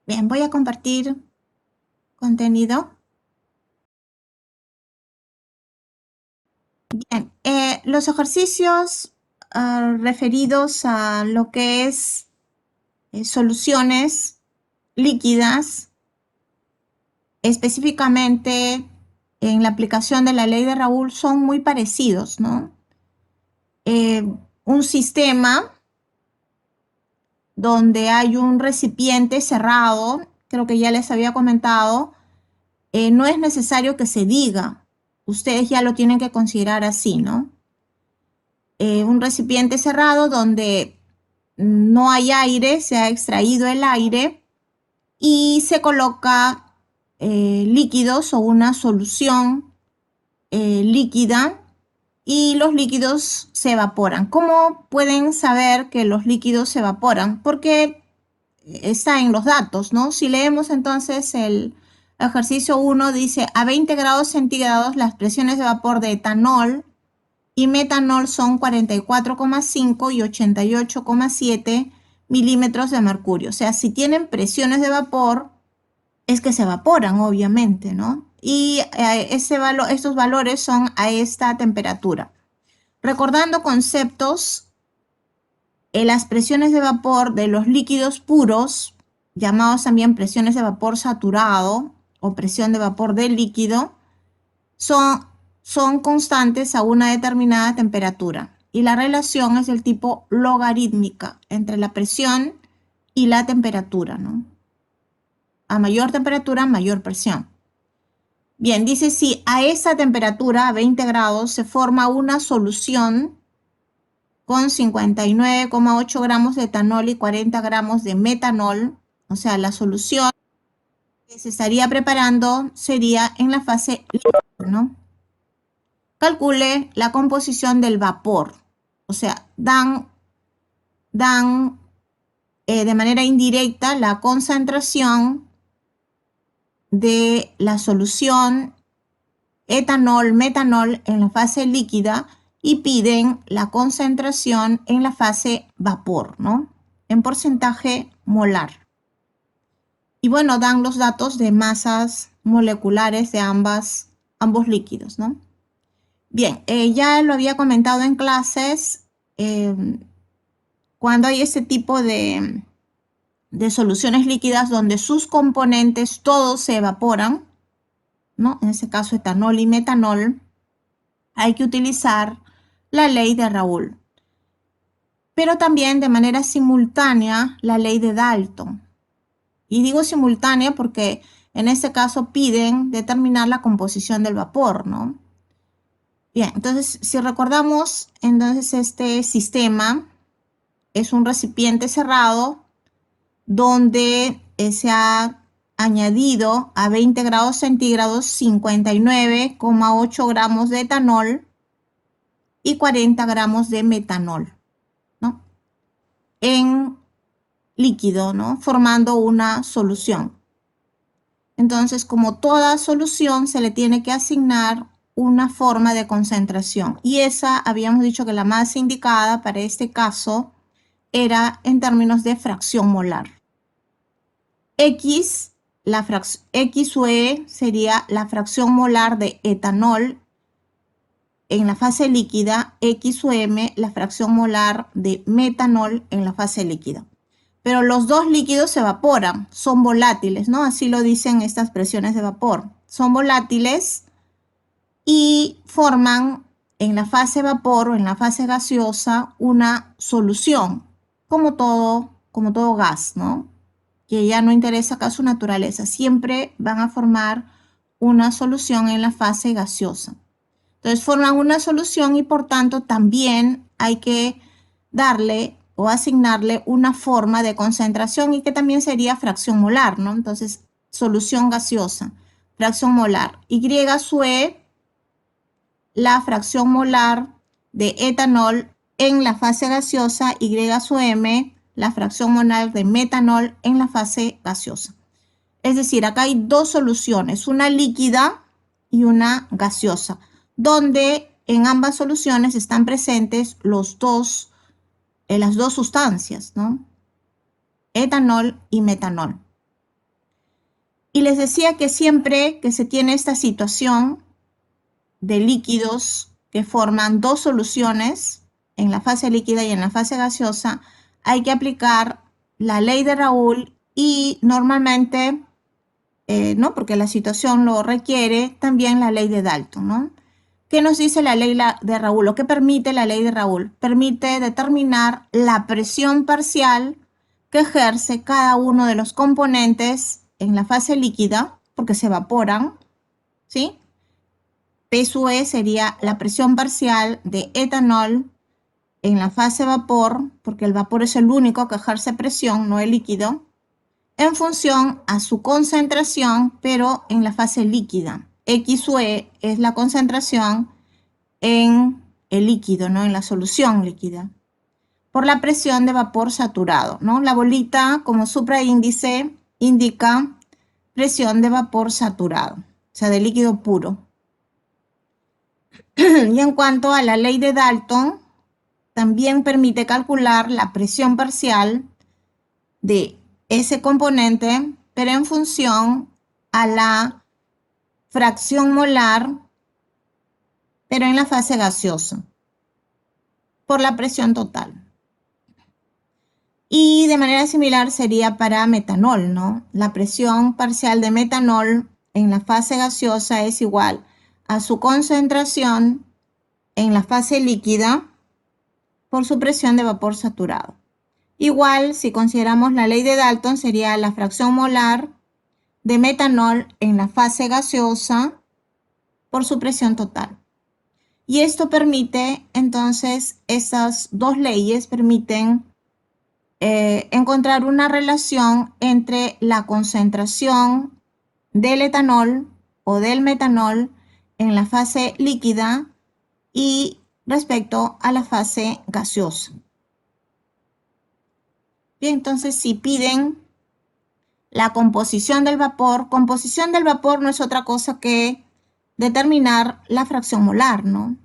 Bien, voy a compartir contenido. Bien, los ejercicios referidos a lo que es soluciones líquidas, específicamente en la aplicación de la ley de Raoul, son muy parecidos, ¿no? Un sistema donde hay un recipiente cerrado, creo que ya les había comentado, no es necesario que se diga, ustedes ya lo tienen que considerar así, ¿no? Un recipiente cerrado donde no hay aire, se ha extraído el aire y se coloca líquidos o una solución líquida y los líquidos se evaporan. ¿Cómo pueden saber que los líquidos se evaporan? Porque está en los datos, ¿no? Si leemos entonces el ejercicio 1, dice a 20 grados centígrados las presiones de vapor de etanol y metanol son 44,5 y 88,7 milímetros de mercurio. O sea, si tienen presiones de vapor, es que se evaporan, obviamente, ¿no? Y estos valores son a esta temperatura. Recordando conceptos, las presiones de vapor de los líquidos puros, llamados también presiones de vapor saturado o presión de vapor del líquido, son constantes a una determinada temperatura. Y la relación es del tipo logarítmica entre la presión y la temperatura, ¿no? A mayor temperatura, mayor presión. Bien, dice si a esa temperatura, a 20 grados, se forma una solución con 59,8 gramos de etanol y 40 gramos de metanol, o sea, la solución que se estaría preparando sería en la fase líquida, ¿no? Calcule la composición del vapor, o sea, dan de manera indirecta la concentración de la solución etanol-metanol en la fase líquida y piden la concentración en la fase vapor, ¿no? En porcentaje molar. Y bueno, dan los datos de masas moleculares de ambos líquidos, ¿no? Bien, ya lo había comentado en clases, cuando hay ese tipo de soluciones líquidas donde sus componentes todos se evaporan, ¿no? En ese caso etanol y metanol, hay que utilizar la ley de Raoul, pero también de manera simultánea la ley de Dalton. Y digo simultánea porque en este caso piden determinar la composición del vapor, ¿no? Bien, entonces si recordamos, entonces este sistema es un recipiente cerrado donde se ha añadido a 20 grados centígrados 59,8 gramos de etanol y 40 gramos de metanol, ¿no? En líquido, ¿no? Formando una solución. Entonces, como toda solución, se le tiene que asignar una forma de concentración. Y esa, habíamos dicho que la más indicada para este caso era en términos de fracción molar. X o E sería la fracción molar de etanol en la fase líquida, X o M la fracción molar de metanol en la fase líquida. Pero los dos líquidos se evaporan, son volátiles, ¿no? Así lo dicen estas presiones de vapor. Son volátiles y forman en la fase vapor o en la fase gaseosa una solución, como todo gas, ¿no? Que ya no interesa acá su naturaleza, siempre van a formar una solución en la fase gaseosa. Entonces forman una solución y por tanto también hay que darle o asignarle una forma de concentración y que también sería fracción molar, ¿no? Entonces, solución gaseosa, fracción molar. Y sub E, la fracción molar de etanol en la fase gaseosa, Y sub M, la fracción molar de metanol en la fase gaseosa. Es decir, acá hay dos soluciones, una líquida y una gaseosa, donde en ambas soluciones están presentes las dos sustancias, ¿no? Etanol y metanol. Y les decía que siempre que se tiene esta situación de líquidos que forman dos soluciones, en la fase líquida y en la fase gaseosa, hay que aplicar la ley de Raoult y normalmente, ¿no? Porque la situación lo requiere, también la ley de Dalton, ¿no? ¿Qué nos dice la ley de Raoult? ¿O qué permite la ley de Raoult? Permite determinar la presión parcial que ejerce cada uno de los componentes en la fase líquida, porque se evaporan, ¿sí? P sub E sería la presión parcial de etanol en la fase vapor, porque el vapor es el único que ejerce presión, no el líquido, en función a su concentración, pero en la fase líquida. X sub E es la concentración en el líquido, ¿no? En la solución líquida, por la presión de vapor saturado, ¿no? La bolita como supraíndice indica presión de vapor saturado, o sea, de líquido puro. Y en cuanto a la ley de Dalton, también permite calcular la presión parcial de ese componente, pero en función a la fracción molar, pero en la fase gaseosa, por la presión total. Y de manera similar sería para metanol, ¿no? La presión parcial de metanol en la fase gaseosa es igual a su concentración en la fase líquida por su presión de vapor saturado. Igual, si consideramos la ley de Dalton, sería la fracción molar de metanol en la fase gaseosa por su presión total. Y esto permite, entonces, estas dos leyes permiten encontrar una relación entre la concentración del etanol o del metanol en la fase líquida y respecto a la fase gaseosa. Bien, entonces si piden la composición del vapor no es otra cosa que determinar la fracción molar, ¿no?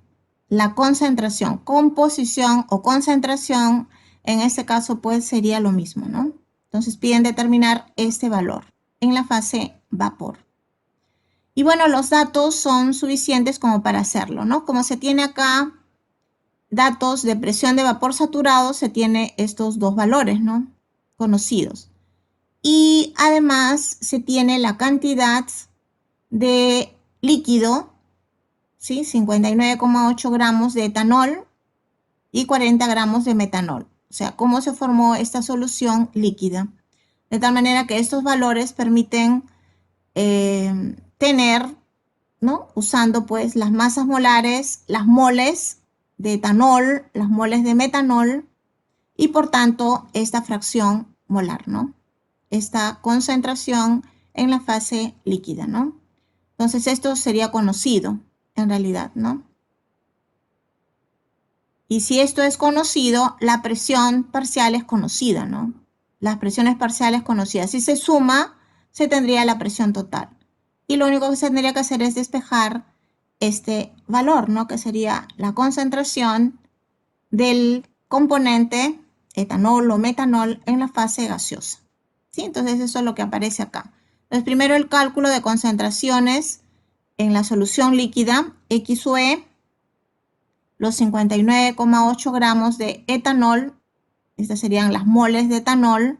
La concentración, composición o concentración, en este caso pues sería lo mismo, ¿no? Entonces piden determinar este valor en la fase vapor. Y bueno, los datos son suficientes como para hacerlo, ¿no? Como se tiene acá datos de presión de vapor saturado, se tiene estos dos valores, ¿no? Conocidos. Y además se tiene la cantidad de líquido, ¿sí? 59,8 gramos de etanol y 40 gramos de metanol. O sea, cómo se formó esta solución líquida. De tal manera que estos valores permiten tener, ¿no? Usando pues las masas molares, las moles de etanol, las moles de metanol y por tanto esta fracción molar, ¿no? Esta concentración en la fase líquida, ¿no? Entonces esto sería conocido en realidad, ¿no? Y si esto es conocido, la presión parcial es conocida, ¿no? Las presiones parciales conocidas. Si se suma, se tendría la presión total. Y lo único que se tendría que hacer es despejar este valor, ¿no? Que sería la concentración del componente etanol o metanol en la fase gaseosa. ¿Sí? Entonces eso es lo que aparece acá. Entonces primero el cálculo de concentraciones en la solución líquida, X sub E, los 59,8 gramos de etanol, estas serían las moles de etanol,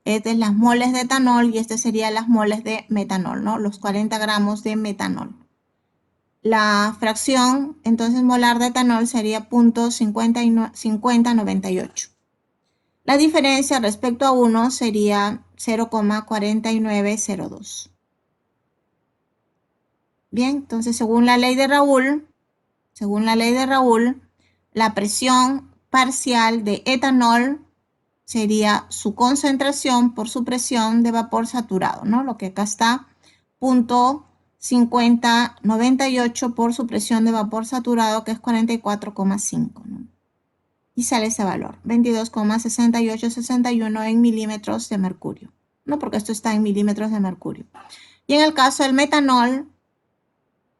estas las moles de etanol y estas serían las moles de metanol, ¿no? Los 40 gramos de metanol. La fracción, entonces, molar de etanol sería 0.5098. La diferencia respecto a 1 sería 0,4902. Bien, entonces, según la ley de Raoult, la presión parcial de etanol sería su concentración por su presión de vapor saturado, ¿no? Lo que acá está, 0.5098 por su presión de vapor saturado, que es 44,5, ¿no? Y sale ese valor, 22,6861 en milímetros de mercurio, ¿no? Porque esto está en milímetros de mercurio. Y en el caso del metanol,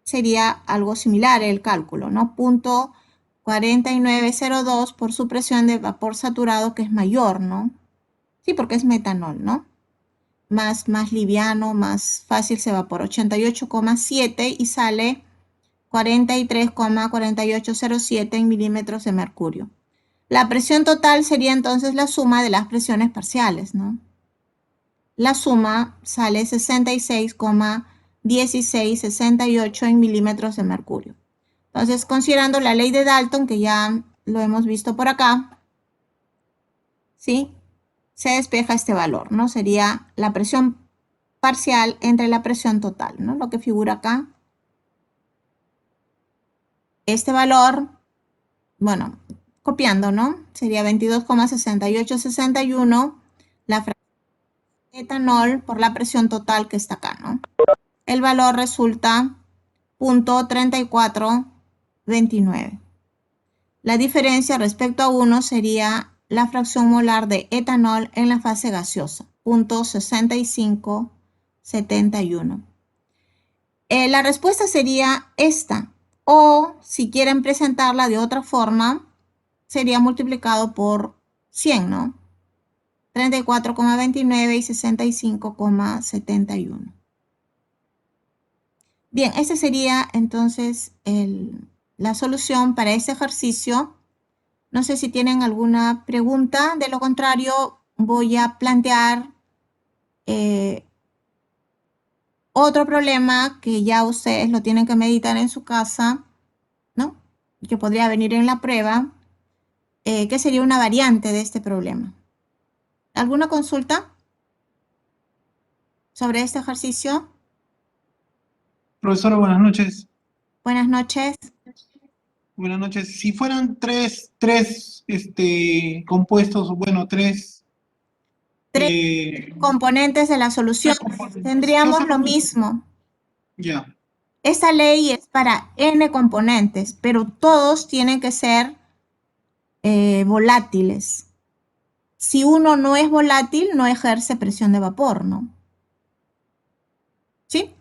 sería algo similar el cálculo, ¿no? 0.4902 por su presión de vapor saturado, que es mayor, ¿no? Sí, porque es metanol, ¿no? más liviano, más fácil se evapora. 88,7 y sale 43,4807 en milímetros de mercurio. La presión total sería entonces la suma de las presiones parciales, ¿no? La suma sale 66,1668 en milímetros de mercurio. Entonces, considerando la ley de Dalton, que ya lo hemos visto por acá, ¿sí? Se despeja este valor, ¿no? Sería la presión parcial entre la presión total, ¿no? Lo que figura acá. Este valor, bueno, copiando, ¿no? Sería 22,6861 la fracción de etanol por la presión total que está acá, ¿no? El valor resulta 0.3429. La diferencia respecto a 1 sería la fracción molar de etanol en la fase gaseosa, 0.6571. La respuesta sería esta, o si quieren presentarla de otra forma, sería multiplicado por 100, ¿no? 34,29 y 65,71. Bien, esa sería entonces la solución para este ejercicio. No sé si tienen alguna pregunta, de lo contrario voy a plantear otro problema que ya ustedes lo tienen que meditar en su casa, ¿no? Que podría venir en la prueba, que sería una variante de este problema. ¿Alguna consulta sobre este ejercicio? Profesora, buenas noches. Buenas noches. Buenas noches. Si fueran tres compuestos, bueno, Tres eh, componentes de la solución. tres componentes, ¿qué Tendríamos hace lo lo mismo? mismo. Ya, Esta ley es para n componentes, pero todos tienen que ser volátiles. Si uno no es volátil, no ejerce presión de vapor, ¿no? ¿Sí?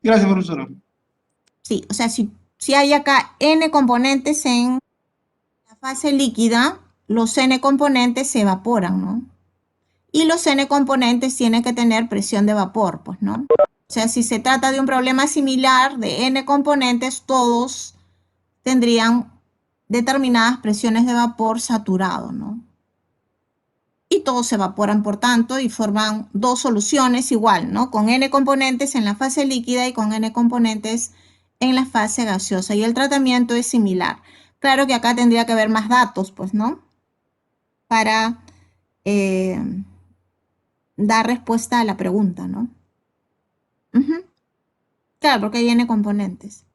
gracias, profesora. Sí, o sea, si hay acá n componentes en la fase líquida, los n componentes se evaporan, ¿no? Y los n componentes tienen que tener presión de vapor, pues, ¿no? O sea, si se trata de un problema similar de n componentes, todos tendrían determinadas presiones de vapor saturado, ¿no? Y todos se evaporan, por tanto, y forman dos soluciones igual, ¿no? Con n componentes en la fase líquida y con n componentes en la fase gaseosa. Y el tratamiento es similar. Claro que acá tendría que haber más datos, pues, ¿no? Para eh, dar respuesta a la pregunta, ¿no? Ujú. Claro, porque hay n componentes.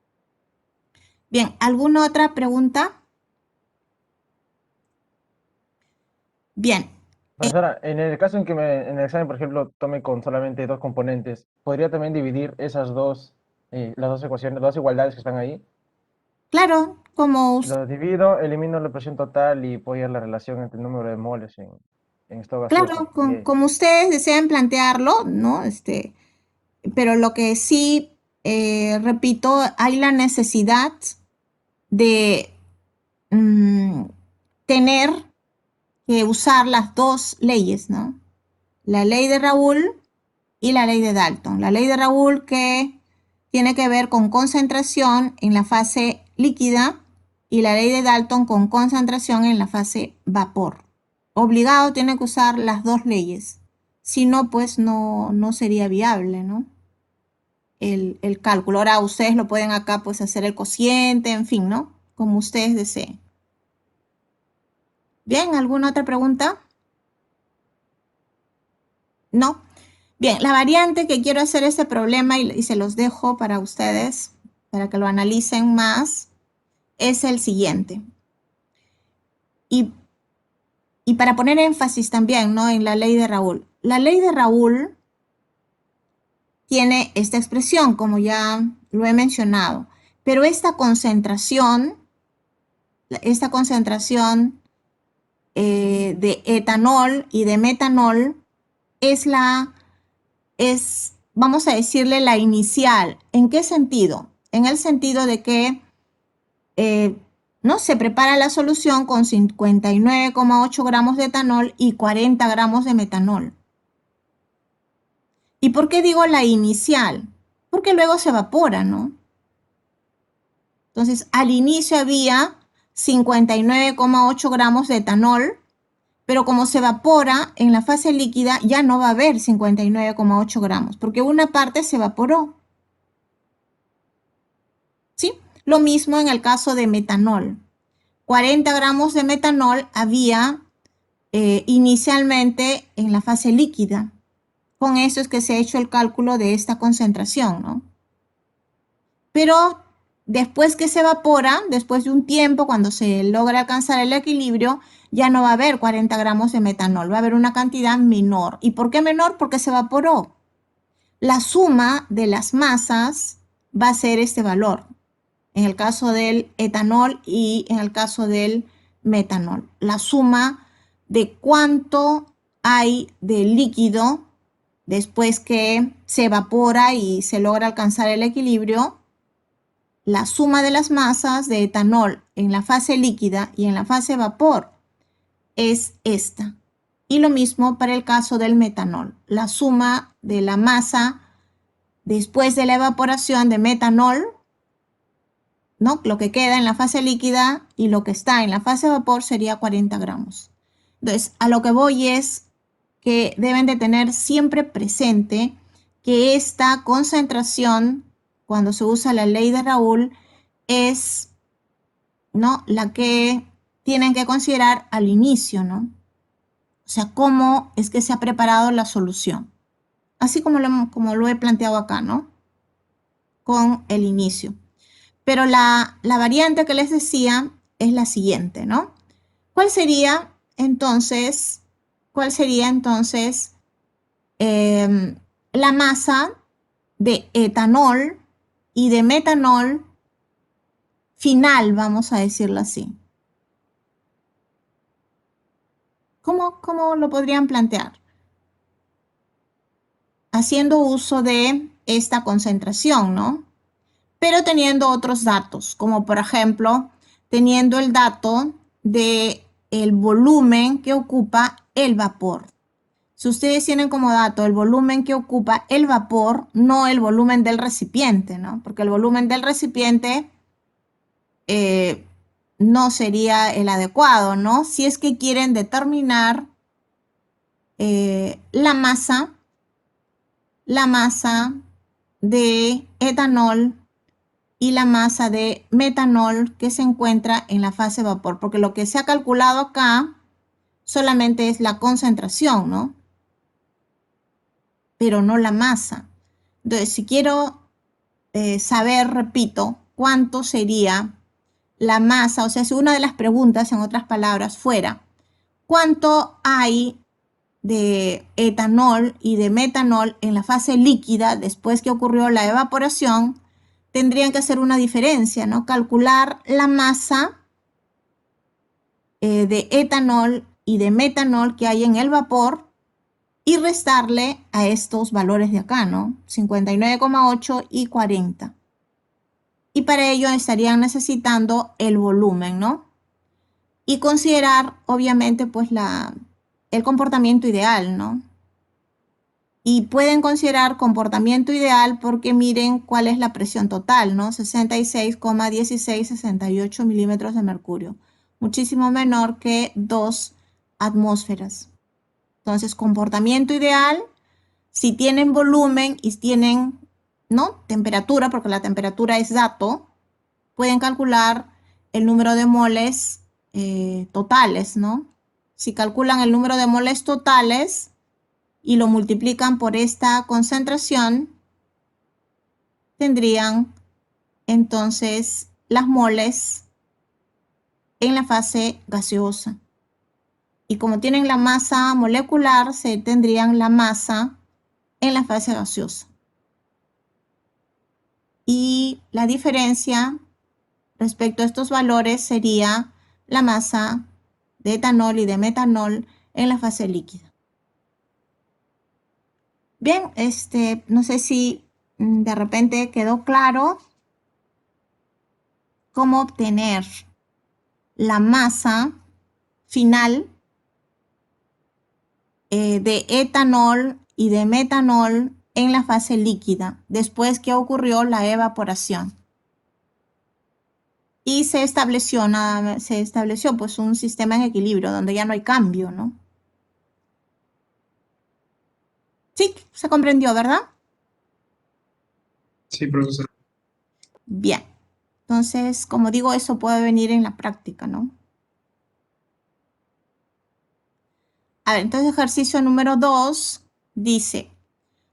Bien, ¿alguna otra pregunta? Bien, Profesora, en el caso en que en el examen, por ejemplo, tome con solamente dos componentes, ¿podría también dividir las dos ecuaciones, las dos igualdades que están ahí? claro, como Los divido, elimino la presión total y puedo hallar la relación entre el número de moles en estado gaseoso. claro, como ustedes deseen plantearlo, ¿no? Pero lo que sí, repito, hay la necesidad de tener que usar las dos leyes, ¿no? La ley de Raoul y la ley de Dalton. La ley de Raoul que tiene que ver con concentración en la fase líquida y la ley de Dalton con concentración en la fase vapor. Obligado tiene que usar las dos leyes. Si no, pues no sería viable, ¿no? El cálculo. Ahora ustedes lo pueden acá pues hacer el cociente, en fin, ¿no? Como ustedes deseen. Bien, ¿alguna otra pregunta? ¿No? Bien, la variante que quiero hacer este problema y se los dejo para ustedes, para que lo analicen más, es el siguiente. Y, y para poner énfasis también, ¿no? En la ley de Raoul. La ley de Raoul tiene esta expresión, como ya lo he mencionado, pero esta concentración de etanol y de metanol vamos a decirle, la inicial. ¿En qué sentido? En el sentido de que ¿no? Se prepara la solución con 59,8 gramos de etanol y 40 gramos de metanol. ¿Y por qué digo la inicial? Porque luego se evapora, ¿no? Entonces, al inicio había 59,8 gramos de etanol, pero como se evapora en la fase líquida, ya no va a haber 59,8 gramos, porque una parte se evaporó. ¿Sí? Lo mismo en el caso de metanol. 40 gramos de metanol había inicialmente en la fase líquida. Con eso es que se ha hecho el cálculo de esta concentración, ¿no? Pero después que se evapora, después de un tiempo, cuando se logra alcanzar el equilibrio, ya no va a haber 40 gramos de metanol, va a haber una cantidad menor. ¿Y por qué menor? Porque se evaporó. La suma de las masas va a ser este valor, en el caso del etanol y en el caso del metanol. La suma de cuánto hay de líquido después que se evapora y se logra alcanzar el equilibrio. La suma de las masas de etanol en la fase líquida y en la fase vapor es esta. Y lo mismo para el caso del metanol. La suma de la masa después de la evaporación de metanol, ¿no? Lo que queda en la fase líquida y lo que está en la fase vapor sería 40 gramos. Entonces, a lo que voy es que deben de tener siempre presente que esta concentración, cuando se usa la ley de Raoult, es, ¿no?, la que tienen que considerar al inicio, ¿no? O sea, cómo es que se ha preparado la solución. Así como lo he planteado acá, ¿no? Con el inicio. Pero la variante que les decía es la siguiente, ¿no? ¿Cuál sería entonces la masa de etanol y de metanol final, vamos a decirlo así? ¿Cómo lo podrían plantear? Haciendo uso de esta concentración, ¿no? Pero teniendo otros datos, como por ejemplo, teniendo el dato de el volumen que ocupa el vapor. Si ustedes tienen como dato el volumen que ocupa el vapor, no el volumen del recipiente, ¿no? Porque el volumen del recipiente no sería el adecuado, ¿no? Si es que quieren determinar la masa de etanol y la masa de metanol que se encuentra en la fase vapor, porque lo que se ha calculado acá solamente es la concentración, ¿no? Pero no la masa. Entonces, si quiero saber, repito, cuánto sería la masa, o sea, si una de las preguntas, en otras palabras, fuera, ¿cuánto hay de etanol y de metanol en la fase líquida después que ocurrió la evaporación? Tendrían que hacer una diferencia, ¿no? Calcular la masa de etanol y de metanol que hay en el vapor y restarle a estos valores de acá, ¿no? 59,8 y 40. Y para ello estarían necesitando el volumen, ¿no? Y considerar, obviamente, pues el comportamiento ideal, ¿no? Y pueden considerar comportamiento ideal porque miren cuál es la presión total, ¿no? 66,1668 milímetros de mercurio. Muchísimo menor que 2 atmósferas. Entonces, comportamiento ideal, si tienen volumen y tienen, ¿no?, temperatura, porque la temperatura es dato, pueden calcular el número de moles totales, ¿no? Si calculan el número de moles totales y lo multiplican por esta concentración, tendrían entonces las moles en la fase gaseosa. Y como tienen la masa molecular, se tendrían la masa en la fase gaseosa. Y la diferencia respecto a estos valores sería la masa de etanol y de metanol en la fase líquida. Bien, no sé si de repente quedó claro cómo obtener la masa final de etanol y de metanol en la fase líquida, después que ocurrió la evaporación. Y se estableció pues un sistema en equilibrio donde ya no hay cambio, ¿no? Sí, se comprendió, ¿verdad? Sí, profesor. Bien. Entonces, como digo, eso puede venir en la práctica, ¿no? A ver, entonces ejercicio número 2 dice,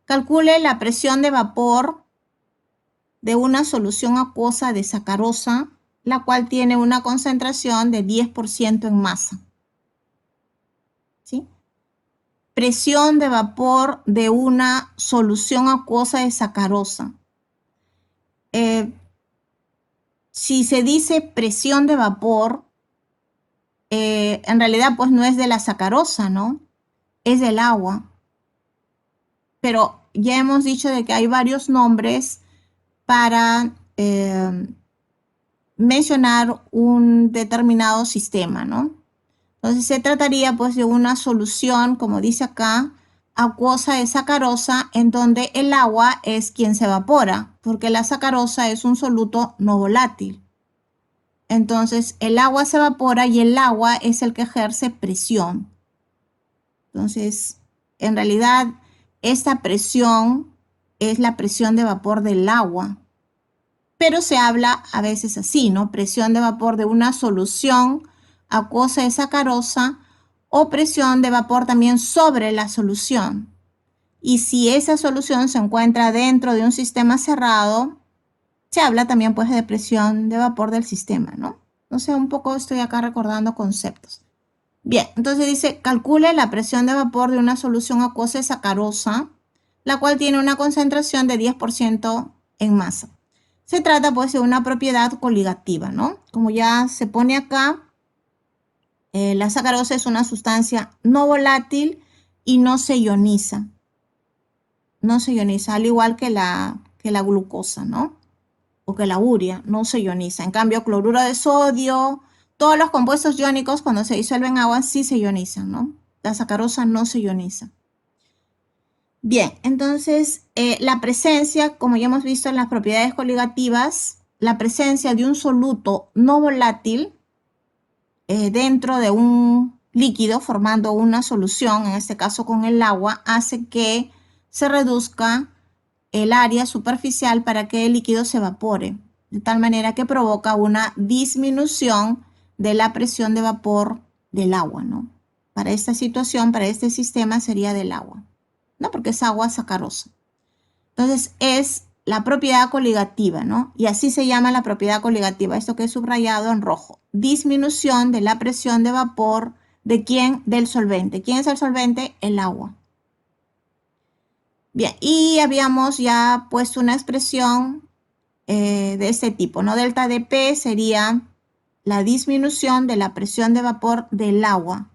calcule la presión de vapor de una solución acuosa de sacarosa, la cual tiene una concentración de 10% en masa. ¿Sí? Presión de vapor de una solución acuosa de sacarosa. Si se dice presión de vapor, en realidad pues no es de la sacarosa, ¿no? Es del agua. Pero ya hemos dicho de que hay varios nombres para mencionar un determinado sistema, ¿no? Entonces se trataría pues de una solución, como dice acá, acuosa de sacarosa, en donde el agua es quien se evapora, porque la sacarosa es un soluto no volátil. Entonces el agua se evapora y el agua es el que ejerce presión. Entonces, en realidad, esta presión es la presión de vapor del agua. Pero se habla a veces así, ¿no? Presión de vapor de una solución acuosa de sacarosa o presión de vapor también sobre la solución. Y si esa solución se encuentra dentro de un sistema cerrado, se habla también pues de presión de vapor del sistema, ¿no? Entonces un poco estoy acá recordando conceptos. Bien, entonces dice, calcule la presión de vapor de una solución acuosa de sacarosa, la cual tiene una concentración de 10% en masa. Se trata pues de una propiedad coligativa, ¿no? Como ya se pone acá, la sacarosa es una sustancia no volátil y no se ioniza. No se ioniza, al igual que la glucosa, ¿no? O que la urea, no se ioniza. En cambio, cloruro de sodio, todos los compuestos iónicos cuando se disuelven en agua sí se ionizan, ¿no? La sacarosa no se ioniza. Bien, entonces la presencia, como ya hemos visto en las propiedades coligativas, la presencia de un soluto no volátil dentro de un líquido formando una solución, en este caso con el agua, hace que se reduzca el área superficial para que el líquido se evapore, de tal manera que provoca una disminución de la presión de vapor del agua, ¿no? Para esta situación, para este sistema sería del agua, ¿no? Porque es agua sacarosa. Entonces es la propiedad coligativa, ¿no? Y así se llama la propiedad coligativa, esto que es subrayado en rojo. Disminución de la presión de vapor de quién? Del solvente. ¿Quién es el solvente? El agua. Bien, y habíamos ya puesto una expresión de este tipo, ¿no? Delta de P sería la disminución de la presión de vapor del agua.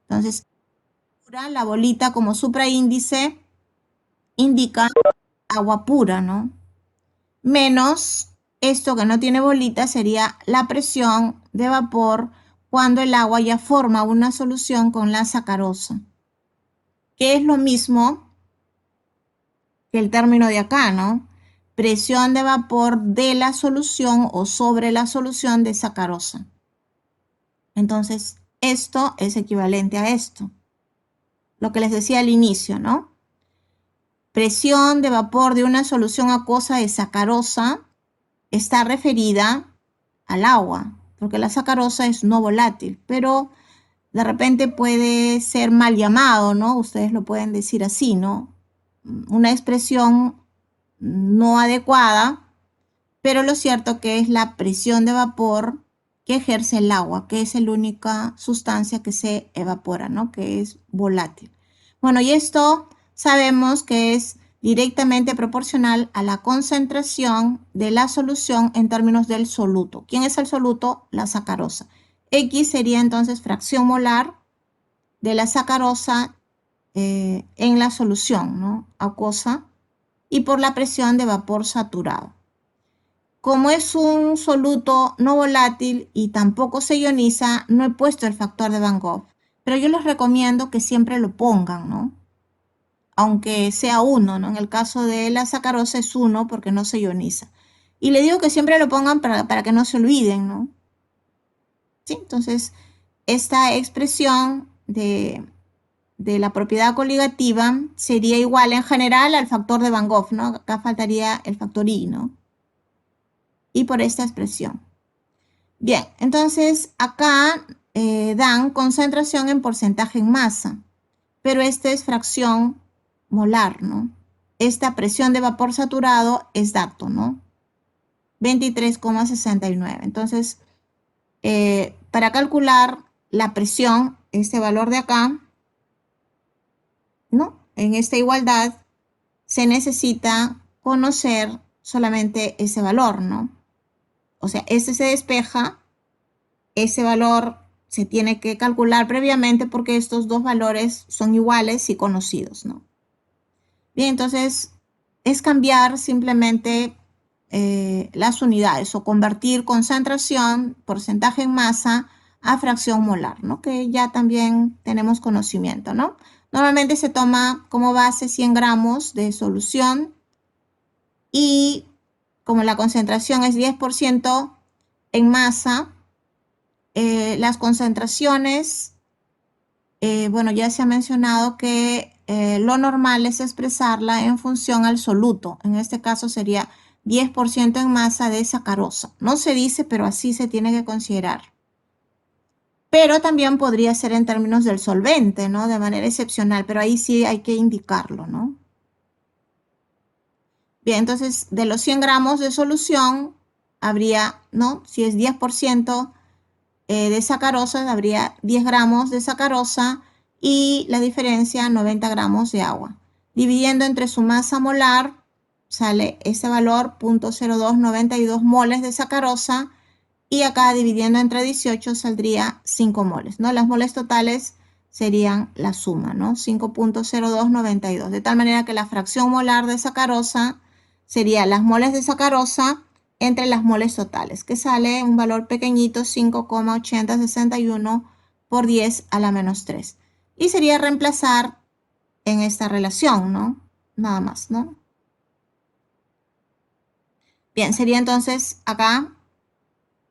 Entonces, la bolita como supraíndice indica agua pura, ¿no? Menos esto que no tiene bolita sería la presión de vapor cuando el agua ya forma una solución con la sacarosa, que es lo mismo que el término de acá, ¿no? Presión de vapor de la solución o sobre la solución de sacarosa. Entonces, esto es equivalente a esto. Lo que les decía al inicio, ¿no? Presión de vapor de una solución acuosa de sacarosa está referida al agua, porque la sacarosa es no volátil, pero de repente puede ser mal llamado, ¿no? Ustedes lo pueden decir así, ¿no? Una expresión no adecuada, pero lo cierto que es la presión de vapor que ejerce el agua, que es la única sustancia que se evapora, ¿no? Que es volátil. Bueno, y esto sabemos que es directamente proporcional a la concentración de la solución en términos del soluto. ¿Quién es el soluto? La sacarosa. X sería entonces fracción molar de la sacarosa en la solución, ¿no? Acuosa, y por la presión de vapor saturado. Como es un soluto no volátil y tampoco se ioniza, no he puesto el factor de Van Gogh, pero yo les recomiendo que siempre lo pongan, ¿no? aunque sea 1, ¿no? En el caso de la sacarosa es 1 porque no se ioniza. Y le digo que siempre lo pongan para que no se olviden, ¿no? ¿Sí? Entonces, esta expresión de la propiedad coligativa sería igual en general al factor de Van Gogh, ¿no? Acá faltaría el factor I, ¿no? Y por esta expresión. Bien, entonces acá dan concentración en porcentaje en masa, pero esta es fracción molar, ¿no? Esta presión de vapor saturado es dato, ¿no? 23,69. Entonces, para calcular la presión, este valor de acá, ¿no? En esta igualdad se necesita conocer solamente ese valor, ¿no? O sea, este se despeja, ese valor se tiene que calcular previamente porque estos dos valores son iguales y conocidos, ¿no? Bien, entonces es cambiar simplemente las unidades o convertir concentración, porcentaje en masa, a fracción molar, ¿no? Que ya también tenemos conocimiento, ¿no? Normalmente se toma como base 100 gramos de solución y como la concentración es 10% en masa, las concentraciones, bueno, ya se ha mencionado que lo normal es expresarla en función al soluto. En este caso sería 10% en masa de sacarosa. No se dice, pero así se tiene que considerar. Pero también podría ser en términos del solvente, ¿no? De manera excepcional, pero ahí sí hay que indicarlo, ¿no? Bien, entonces de los 100 gramos de solución habría, ¿no? Si es 10% de sacarosa, habría 10 gramos de sacarosa y la diferencia 90 gramos de agua. Dividiendo entre su masa molar, sale ese valor 0.0292 moles de sacarosa y acá dividiendo entre 18 saldría 5 moles, ¿no? Las moles totales serían la suma, ¿no? 5.0292. De tal manera que la fracción molar de sacarosa sería las moles de sacarosa entre las moles totales, que sale un valor pequeñito, 5,8061 por 10 a la menos 3. Y sería reemplazar en esta relación, ¿no? Nada más, ¿no? Bien, sería entonces acá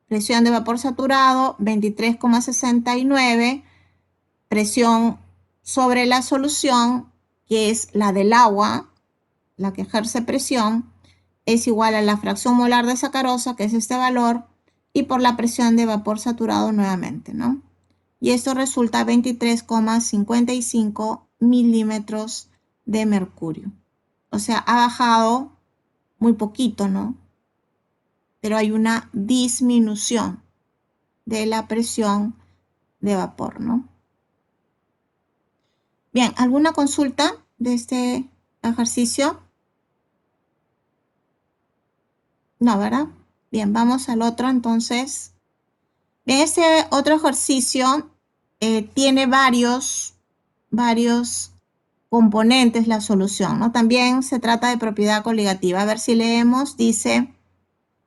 presión de vapor saturado 23,69, presión sobre la solución, que es la del agua, la que ejerce presión, es igual a la fracción molar de sacarosa, que es este valor, y por la presión de vapor saturado nuevamente, ¿no? Y esto resulta 23,55 milímetros de mercurio. O sea, ha bajado muy poquito, ¿no? Pero hay una disminución de la presión de vapor, ¿no? Bien, ¿alguna consulta de este ejercicio? No, ¿verdad? Bien, vamos al otro entonces. Bien, este otro ejercicio tiene varios componentes la solución, ¿no? También se trata de propiedad coligativa. A ver si leemos, dice,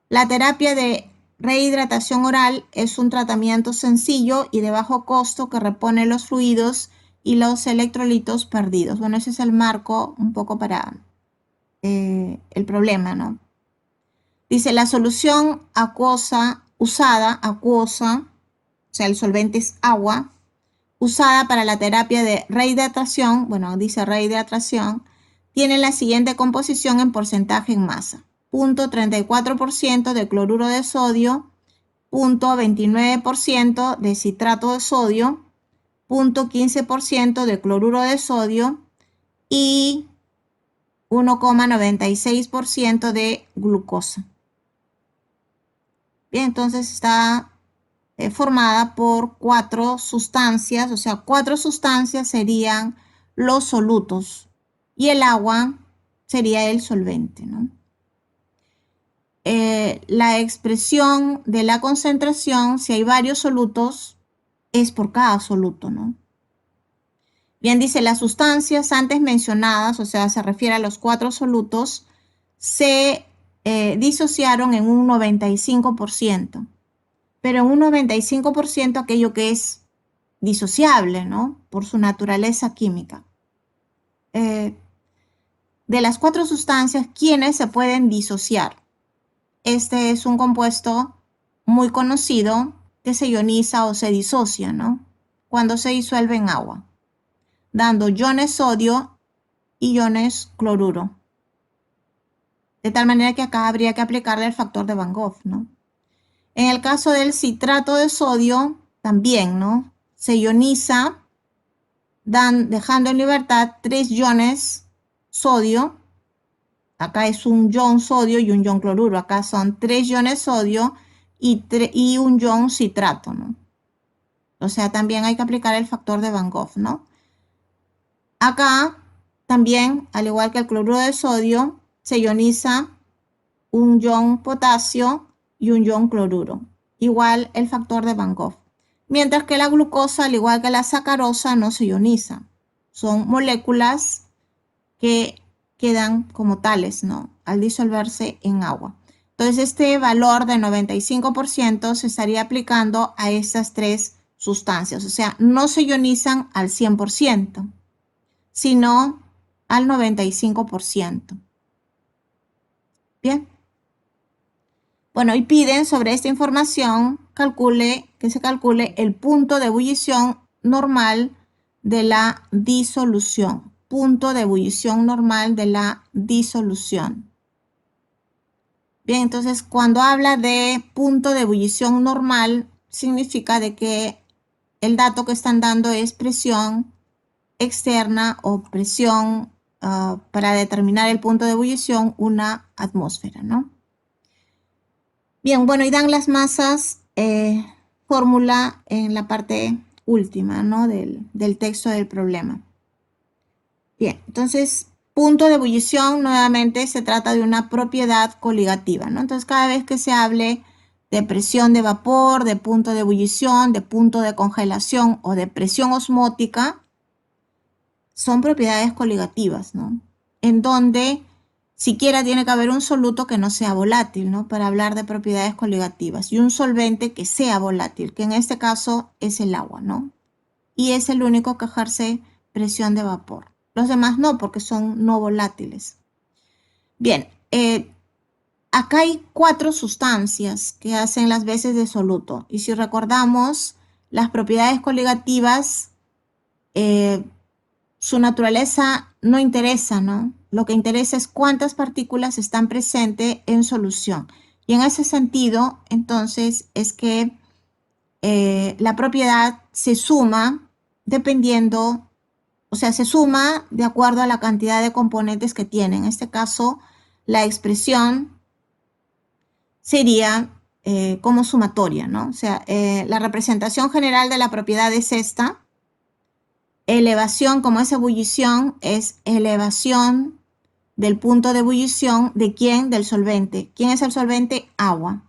la terapia de rehidratación oral es un tratamiento sencillo y de bajo costo que repone los fluidos y los electrolitos perdidos. Bueno, ese es el marco un poco para el problema, ¿no? Dice, la solución acuosa, o sea, el solvente es agua, usada para la terapia de rehidratación, bueno, dice rehidratación, tiene la siguiente composición en porcentaje en masa. 0.34% de cloruro de sodio, 0.29% de citrato de sodio, 0.15% de cloruro de sodio y 1,96% de glucosa. Bien, entonces está formada por 4 sustancias, o sea, 4 sustancias serían los solutos y el agua sería el solvente, ¿no? La expresión de la concentración, si hay varios solutos, es por cada soluto, ¿no? Bien, dice, las sustancias antes mencionadas, o sea, se refiere a los 4 solutos, se disociaron en un 95%, pero en un 95% aquello que es disociable, ¿no? Por su naturaleza química. de las 4 sustancias, ¿quiénes se pueden disociar? Este es un compuesto muy conocido que se ioniza o se disocia, ¿no? Cuando se disuelve en agua, dando iones sodio y iones cloruro. De tal manera que acá habría que aplicarle el factor de Van Gogh, ¿no? En el caso del citrato de sodio, también, ¿no? Se ioniza, dejando en libertad 3 iones sodio. Acá es un ion sodio y un ion cloruro. Acá son 3 iones sodio y un ion citrato, ¿no? O sea, también hay que aplicar el factor de Van Gogh, ¿no? Acá también, al igual que el cloruro de sodio, se ioniza un ion potasio y un ion cloruro. Igual el factor de Van Gogh. Mientras que la glucosa, al igual que la sacarosa, no se ioniza. Son moléculas que quedan como tales, ¿no? Al disolverse en agua. Entonces, este valor de 95% se estaría aplicando a estas 3 sustancias. O sea, no se ionizan al 100%, sino al 95%. Bien. Bueno, y piden sobre esta información que se calcule el punto de ebullición normal de la disolución. Punto de ebullición normal de la disolución. Bien, entonces cuando habla de punto de ebullición normal, significa de que el dato que están dando es presión externa o presión para determinar el punto de ebullición, una atmósfera, ¿no? Bien, bueno, y dan las masas, fórmula en la parte última, ¿no? del texto del problema. Bien, entonces, punto de ebullición, nuevamente se trata de una propiedad coligativa, ¿no? Entonces, cada vez que se hable de presión de vapor, de punto de ebullición, de punto de congelación o de presión osmótica, son propiedades coligativas, ¿no? En donde siquiera tiene que haber un soluto que no sea volátil, ¿no? Para hablar de propiedades coligativas. Y un solvente que sea volátil, que en este caso es el agua, ¿no? Y es el único que ejerce presión de vapor. Los demás no, porque son no volátiles. Bien, acá hay 4 sustancias que hacen las veces de soluto. Y si recordamos, las propiedades coligativas, su naturaleza no interesa, ¿no? Lo que interesa es cuántas partículas están presentes en solución. Y en ese sentido, entonces, es que la propiedad se suma dependiendo, o sea, se suma de acuerdo a la cantidad de componentes que tiene. En este caso, la expresión sería como sumatoria, ¿no? O sea, la representación general de la propiedad es esta. Elevación, como es ebullición, es elevación del punto de ebullición, ¿de quién? Del solvente. ¿Quién es el solvente? Agua.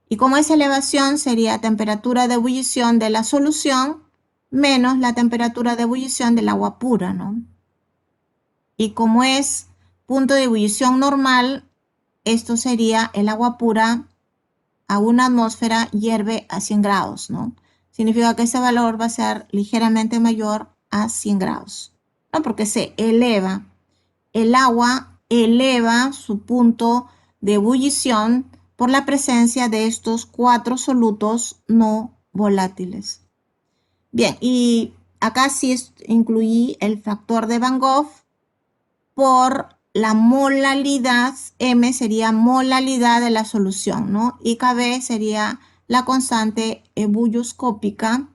Y como es elevación, sería temperatura de ebullición de la solución menos la temperatura de ebullición del agua pura, ¿no? Y como es punto de ebullición normal, esto sería el agua pura a una atmósfera hierve a 100 grados, ¿no? Significa que ese valor va a ser ligeramente mayor a 100 grados, ¿no? Porque se eleva. El agua eleva su punto de ebullición por la presencia de estos 4 solutos no volátiles. Bien, y acá sí incluí el factor de Van Gogh por la molalidad. M sería molalidad de la solución, ¿no? Y KB sería la constante ebulloscópica,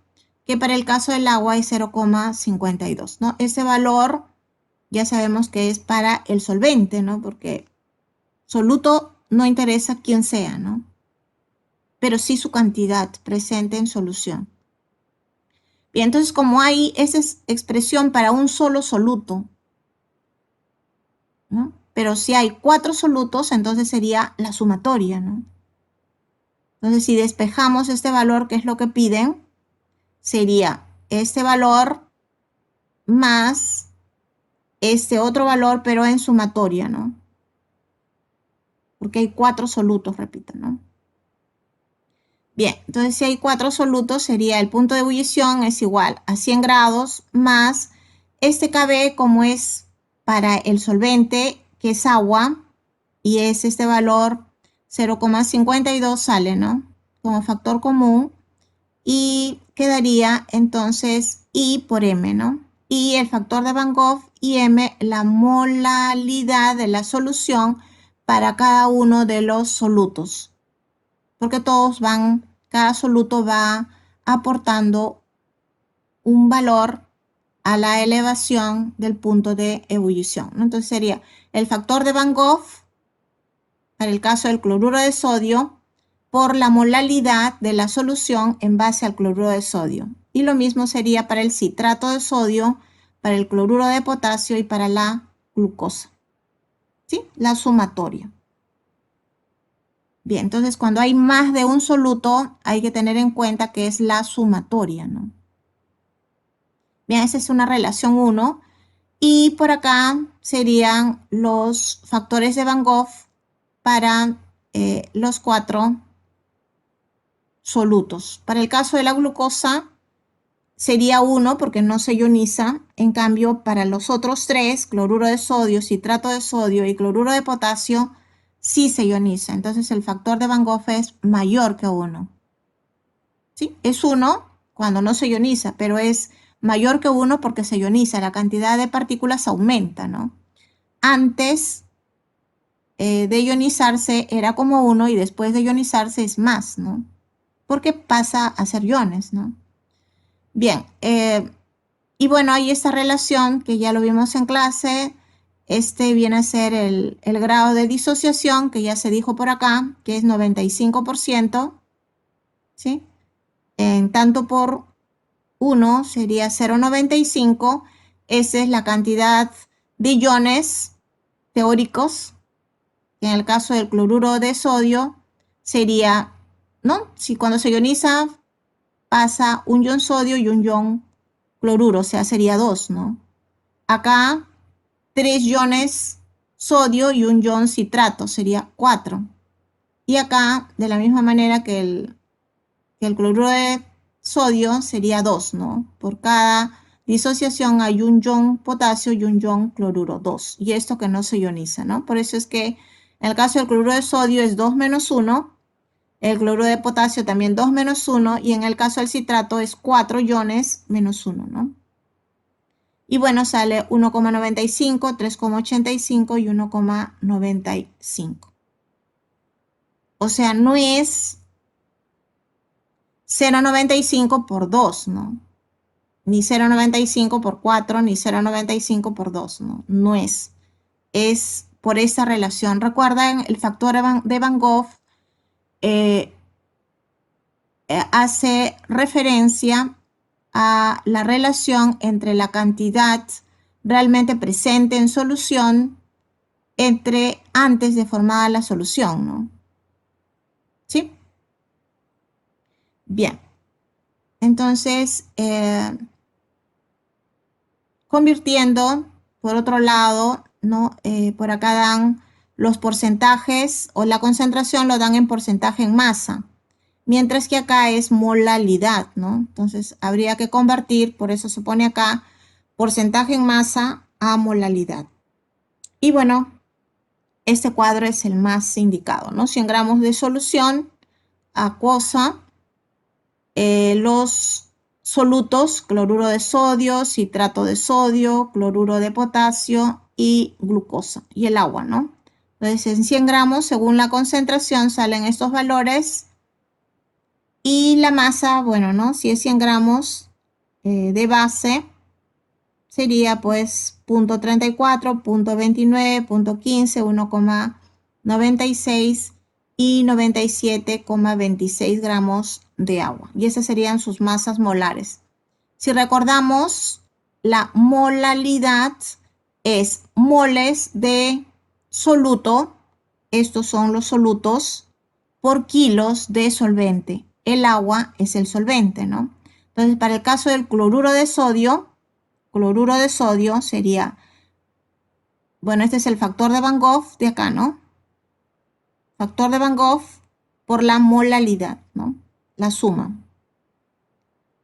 que para el caso del agua es 0,52, ¿no? Ese valor ya sabemos que es para el solvente, ¿no? Porque soluto no interesa quién sea, ¿no? Pero sí su cantidad presente en solución. Bien, entonces como hay esa expresión para un solo soluto, ¿no? Pero si hay 4 solutos, entonces sería la sumatoria, ¿no? Entonces, si despejamos este valor, que es lo que piden, sería este valor más este otro valor, pero en sumatoria, ¿no? Porque hay 4 solutos, repito, ¿no? Bien, entonces si hay 4 solutos, sería el punto de ebullición es igual a 100 grados más este KB, como es para el solvente, que es agua, y es este valor 0,52 sale, ¿no? Como factor común, y quedaría entonces I por M, ¿no? Y el factor de Van Gogh y M, la molalidad de la solución para cada uno de los solutos, porque cada soluto va aportando un valor a la elevación del punto de ebullición, ¿no? Entonces sería el factor de Van Gogh para el caso del cloruro de sodio por la molalidad de la solución en base al cloruro de sodio. Y lo mismo sería para el citrato de sodio, para el cloruro de potasio y para la glucosa. ¿Sí? La sumatoria. Bien, entonces cuando hay más de un soluto hay que tener en cuenta que es la sumatoria, ¿no? Bien, esa es una relación 1. Y por acá serían los factores de Van Gogh para los 4 solutos. Para el caso de la glucosa sería 1 porque no se ioniza. En cambio, para los otros 3, cloruro de sodio, citrato de sodio y cloruro de potasio, sí se ioniza. Entonces el factor de Van Gogh es mayor que 1. ¿Sí? Es 1 cuando no se ioniza, pero es mayor que 1 porque se ioniza. La cantidad de partículas aumenta, ¿no? Antes de ionizarse era como 1 y después de ionizarse es más, ¿no? Porque pasa a ser iones, ¿no? Bien, y bueno, hay esta relación que ya lo vimos en clase. Este viene a ser el grado de disociación que ya se dijo por acá, que es 95%, ¿sí? En tanto por 1 sería 0,95. Esa es la cantidad de iones teóricos. En el caso del cloruro de sodio sería, ¿no? Si cuando se ioniza pasa un ion sodio y un ion cloruro, o sea, sería 2, ¿no? Acá 3 iones sodio y un ion citrato, sería 4. Y acá, de la misma manera que el cloruro de sodio, sería 2, ¿no? Por cada disociación hay un ion potasio y un ion cloruro, 2. Y esto que no se ioniza, ¿no? Por eso es que en el caso del cloruro de sodio es 2 menos 1, el cloruro de potasio también 2 menos 1, y en el caso del citrato es 4 iones menos 1, ¿no? Y bueno, sale 1,95, 3,85 y 1,95. O sea, no es 0,95 por 2, ¿no? Ni 0,95 por 4, ni 0,95 por 2, ¿no? No es. Es por esa relación. Recuerden, el factor de Van Gogh hace referencia a la relación entre la cantidad realmente presente en solución entre antes de formada la solución, ¿no? ¿Sí? Bien. Entonces, convirtiendo, por otro lado, ¿no? Por acá dan los porcentajes o la concentración lo dan en porcentaje en masa, mientras que acá es molalidad, ¿no? Entonces, habría que convertir, por eso se pone acá porcentaje en masa a molalidad. Y bueno, este cuadro es el más indicado, ¿no? 100 gramos de solución acuosa, los solutos, cloruro de sodio, citrato de sodio, cloruro de potasio y glucosa, y el agua, ¿no? Entonces, en 100 gramos, según la concentración, salen estos valores. Y la masa, bueno, ¿no? Si es 100 gramos de base, sería pues 0,34, 0,29, 0,15, 1,96 y 97,26 gramos de agua. Y esas serían sus masas molares. Si recordamos, la molalidad es moles de soluto, estos son los solutos, por kilos de solvente. El agua es el solvente, ¿no? Entonces, para el caso del cloruro de sodio sería, bueno, este es el factor de Van Gogh de acá, ¿no? Factor de Van Gogh por la molalidad, ¿no? La suma.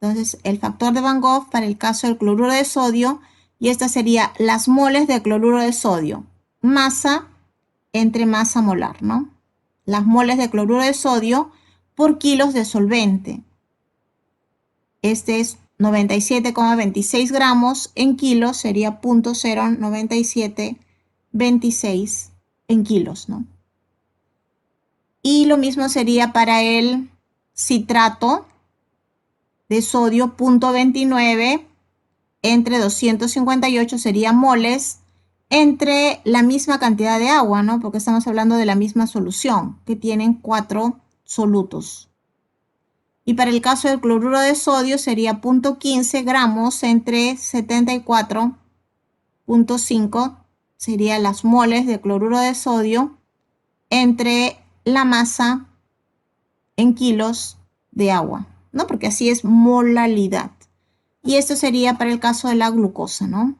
Entonces, el factor de Van Gogh para el caso del cloruro de sodio Y esta sería las moles de cloruro de sodio, masa entre masa molar, ¿no? Las moles de cloruro de sodio por kilos de solvente. Este es 97,26 gramos en kilos, sería 0.09726 en kilos, ¿no? Y lo mismo sería para el citrato de sodio, 0.29 entre 258 sería moles entre la misma cantidad de agua, ¿no? Porque estamos hablando de la misma solución, que tienen 4 solutos. Y para el caso del cloruro de sodio sería 0.15 gramos entre 74,5 serían las moles de cloruro de sodio entre la masa en kilos de agua, ¿no? Porque así es molaridad. Y esto sería para el caso de la glucosa, ¿no?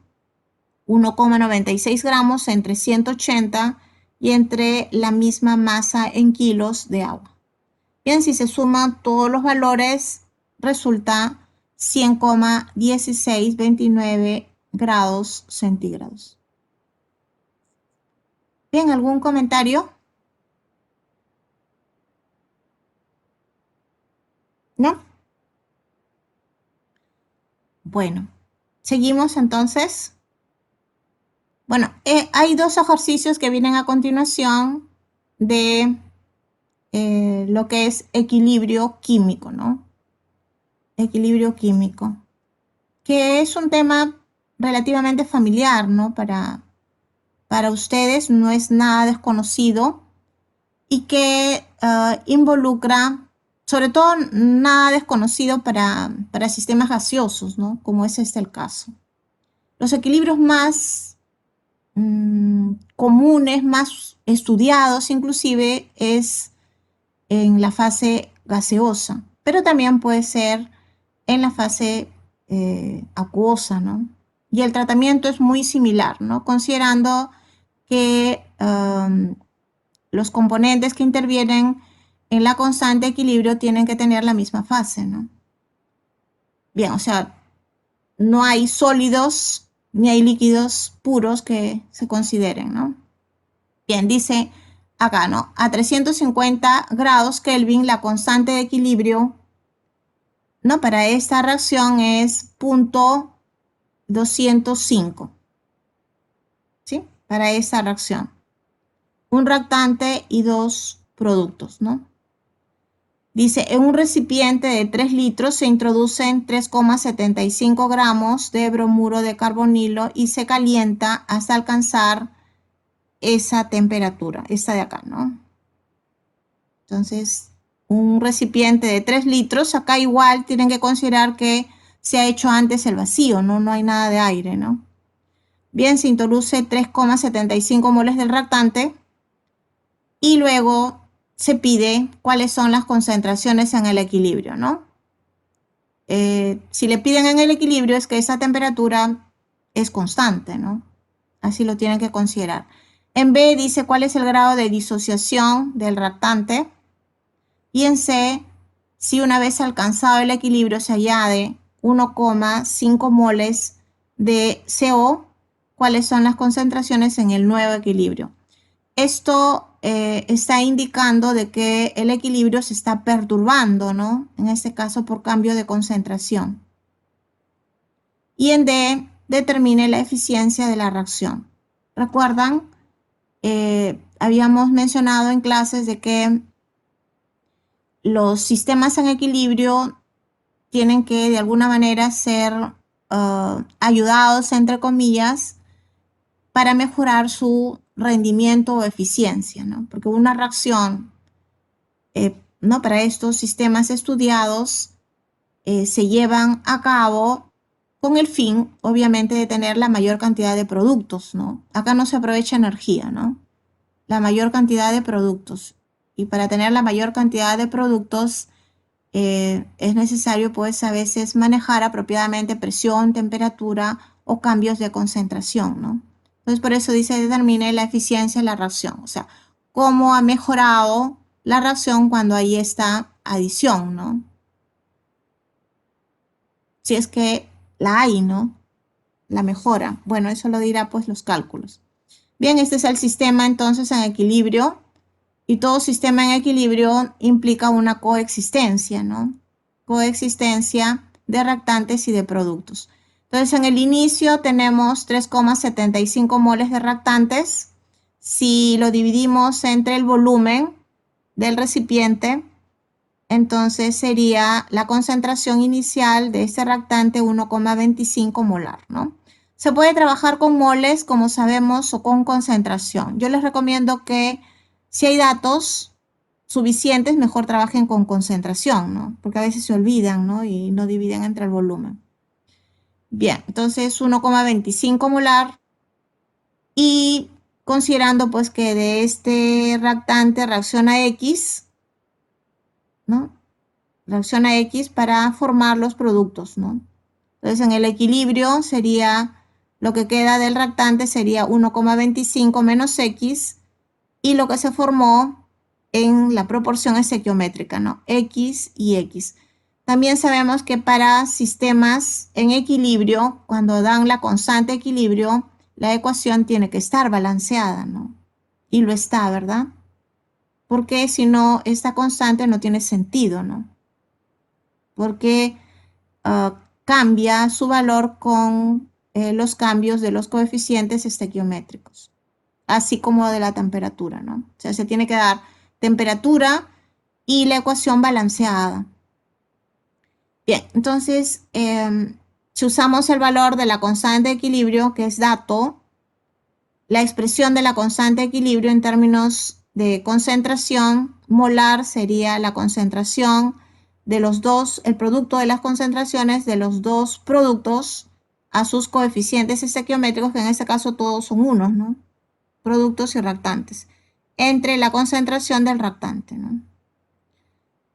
1,96 gramos entre 180 y entre la misma masa en kilos de agua. Bien, si se suman todos los valores, resulta 100,1629 grados centígrados. Bien, ¿algún comentario? ¿No? Bueno, seguimos entonces. Bueno, hay dos ejercicios que vienen a continuación de lo que es equilibrio químico, ¿no? Equilibrio químico, que es un tema relativamente familiar, ¿no? Para ustedes no es nada desconocido y que involucra, sobre todo, nada desconocido para sistemas gaseosos, ¿no? Como es este el caso. Los equilibrios más comunes, más estudiados inclusive, es en la fase gaseosa, pero también puede ser en la fase acuosa, ¿no? Y el tratamiento es muy similar, ¿no? Considerando que los componentes que intervienen en la constante de equilibrio tienen que tener la misma fase, ¿no? Bien, o sea, no hay sólidos ni hay líquidos puros que se consideren, ¿no? Bien, dice acá, ¿no? A 350 grados Kelvin, la constante de equilibrio, ¿no? Para esta reacción es 0.205, ¿sí? Para esta reacción. Un reactante y dos productos, ¿no? Dice, en un recipiente de 3 litros se introducen 3,75 gramos de bromuro de carbonilo y se calienta hasta alcanzar esa temperatura, esta de acá, ¿no? Entonces, un recipiente de 3 litros, acá igual tienen que considerar que se ha hecho antes el vacío, ¿no? No hay nada de aire, ¿no? Bien, se introduce 3,75 moles del reactante y luego se pide cuáles son las concentraciones en el equilibrio, ¿no? Si le piden en el equilibrio es que esa temperatura es constante, ¿no? Así lo tienen que considerar. En B dice cuál es el grado de disociación del reactante. Y en C, si una vez alcanzado el equilibrio se añade 1,5 moles de CO, cuáles son las concentraciones en el nuevo equilibrio. Esto está indicando de que el equilibrio se está perturbando, ¿no? En este caso por cambio de concentración. Y en D, determine la eficiencia de la reacción. ¿Recuerdan? Habíamos mencionado en clases de que los sistemas en equilibrio tienen que de alguna manera ser ayudados, entre comillas, para mejorar su rendimiento o eficiencia, ¿no? Porque una reacción, ¿no? Para estos sistemas estudiados se llevan a cabo con el fin, obviamente, de tener la mayor cantidad de productos, ¿no? Acá no se aprovecha energía, ¿no? La mayor cantidad de productos. Y para tener la mayor cantidad de productos es necesario, pues, a veces manejar apropiadamente presión, temperatura o cambios de concentración, ¿no? Entonces, por eso dice, determine la eficiencia de la reacción. O sea, cómo ha mejorado la reacción cuando hay esta adición, ¿no? Si es que la hay, ¿no? la mejora. Bueno, eso lo dirá pues los cálculos. Bien, este es el sistema entonces en equilibrio. Y todo sistema en equilibrio implica una coexistencia, ¿no? Coexistencia de reactantes y de productos. Entonces, en el inicio tenemos 3,75 moles de reactantes. Si lo dividimos entre el volumen del recipiente, entonces sería la concentración inicial de este reactante 1,25 molar, ¿no? Se puede trabajar con moles, como sabemos, o con concentración. Yo les recomiendo que si hay datos suficientes, mejor trabajen con concentración, ¿no? Porque a veces se olvidan, ¿no? Y no dividen entre el volumen. Bien, entonces 1,25 molar. Y considerando pues que de este reactante reacciona X, ¿no? Reacciona X para formar los productos, ¿no? Entonces en el equilibrio sería, lo que queda del reactante sería 1,25 menos X, y lo que se formó en la proporción estequiométrica, ¿no? X y X. También sabemos que para sistemas en equilibrio, cuando dan la constante de equilibrio, la ecuación tiene que estar balanceada, ¿no? Y lo está, ¿verdad? Porque si no, esta constante no tiene sentido, ¿no? Porque cambia su valor con los cambios de los coeficientes estequiométricos, así como de la temperatura, ¿no? O sea, se tiene que dar temperatura y la ecuación balanceada. Bien, entonces, si usamos el valor de la constante de equilibrio, que es dato, la expresión de la constante de equilibrio en términos de concentración molar sería la concentración de los dos, el producto de las concentraciones de los dos productos a sus coeficientes estequiométricos, que en este caso todos son unos, ¿no? Productos y reactantes, entre la concentración del reactante, ¿no?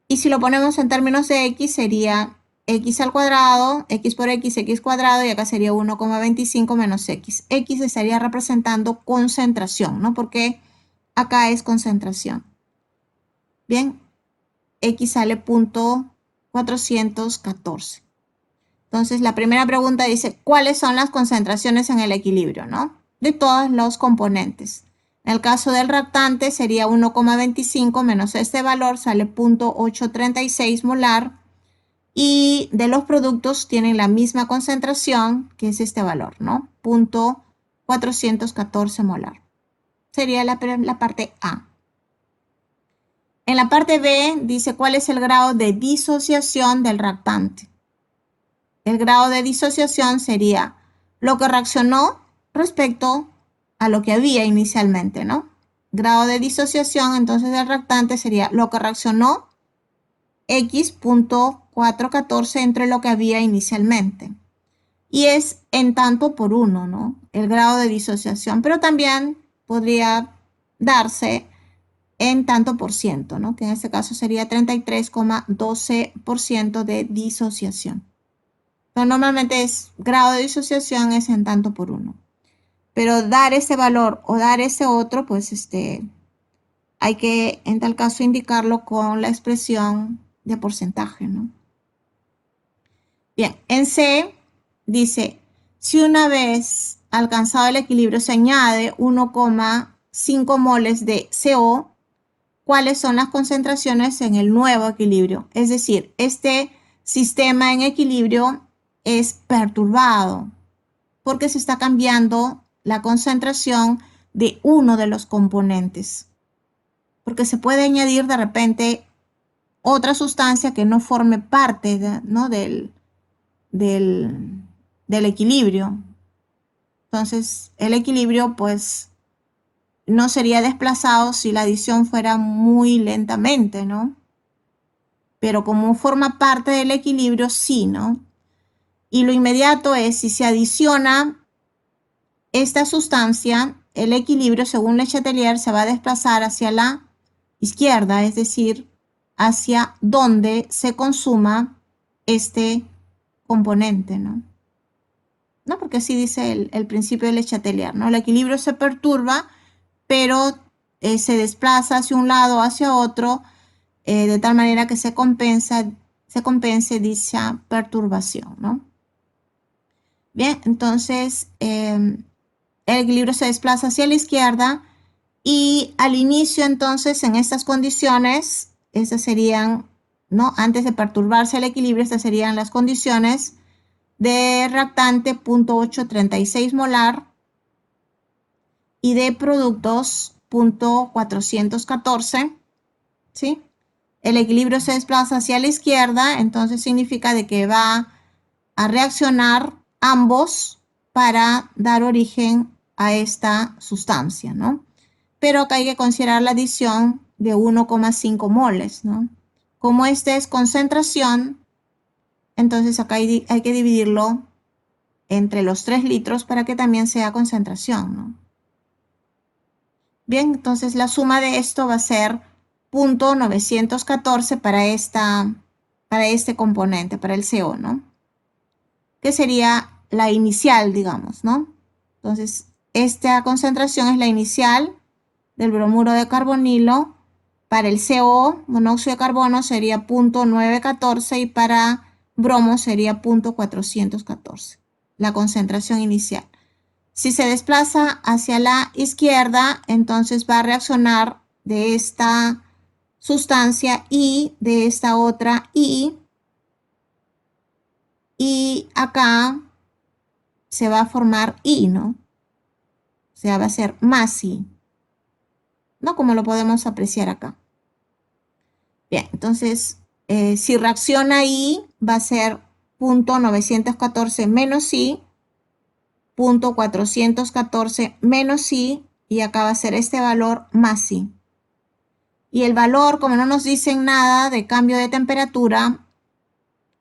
Y si lo ponemos en términos de X, sería X al cuadrado, X por X cuadrado, y acá sería 1,25 menos X. X estaría representando concentración, ¿no? Porque acá es concentración. Bien, X sale 0.414. Entonces, la primera pregunta dice, ¿cuáles son las concentraciones en el equilibrio, ¿no? De todos los componentes. En el caso del reactante sería 1,25 menos este valor, sale 0.836 molar. Y de los productos tienen la misma concentración, que es este valor, ¿no? 0.414 molar. Sería la parte A. En la parte B dice cuál es el grado de disociación del reactante. El grado de disociación sería lo que reaccionó respecto a lo que había inicialmente, ¿no? Grado de disociación entonces del reactante sería lo que reaccionó X.414 entre lo que había inicialmente. Y es en tanto por uno, ¿no? El grado de disociación, pero también podría darse en tanto por ciento, ¿no? Que en este caso sería 33,12% de disociación. Pero normalmente es grado de disociación es en tanto por uno. Pero dar ese valor o dar ese otro, pues hay que en tal caso indicarlo con la expresión de porcentaje, ¿no? Bien, en C dice, si una vez alcanzado el equilibrio se añade 1,5 moles de CO, ¿cuáles son las concentraciones en el nuevo equilibrio? Es decir, este sistema en equilibrio es perturbado porque se está cambiando la concentración de uno de los componentes. Porque se puede añadir de repente otra sustancia que no forme parte ¿no? del equilibrio. Entonces, el equilibrio pues no sería desplazado si la adición fuera muy lentamente, ¿no? Pero como forma parte del equilibrio, sí, ¿no? Y lo inmediato es si se adiciona esta sustancia, el equilibrio, según Le Chatelier, se va a desplazar hacia la izquierda, es decir, hacia donde se consuma este componente, ¿no? ¿No? Porque así dice el principio de Le Chatelier, ¿no? El equilibrio se perturba, pero se desplaza hacia un lado o hacia otro, de tal manera que se compense dicha perturbación, ¿no? Bien, entonces el equilibrio se desplaza hacia la izquierda y al inicio entonces en estas condiciones, estas serían, ¿no? Antes de perturbarse el equilibrio, estas serían las condiciones de reactante 0.836 molar y de productos 0.414, ¿sí? El equilibrio se desplaza hacia la izquierda, entonces significa de que va a reaccionar ambos para dar origen a esta sustancia, ¿no? Pero acá hay que considerar la adición de 1,5 moles, ¿no? Como esta es concentración, entonces acá hay que dividirlo entre los 3 litros para que también sea concentración, ¿no? Bien, entonces la suma de esto va a ser 0.914 para este componente, para el CO, ¿no? Que sería la inicial, digamos, ¿no? Entonces, esta concentración es la inicial del bromuro de carbonilo. Para el CO, monóxido de carbono, sería 0.914 y para bromo sería 0.414, la concentración inicial. Si se desplaza hacia la izquierda, entonces va a reaccionar de esta sustancia y de esta otra y acá se va a formar I, ¿no? O sea, va a ser más I, ¿no? Como lo podemos apreciar acá. Bien, entonces, si reacciona I, va a ser 0.914 menos I, 0.414 menos I, y acá va a ser este valor más I. Y el valor, como no nos dicen nada de cambio de temperatura,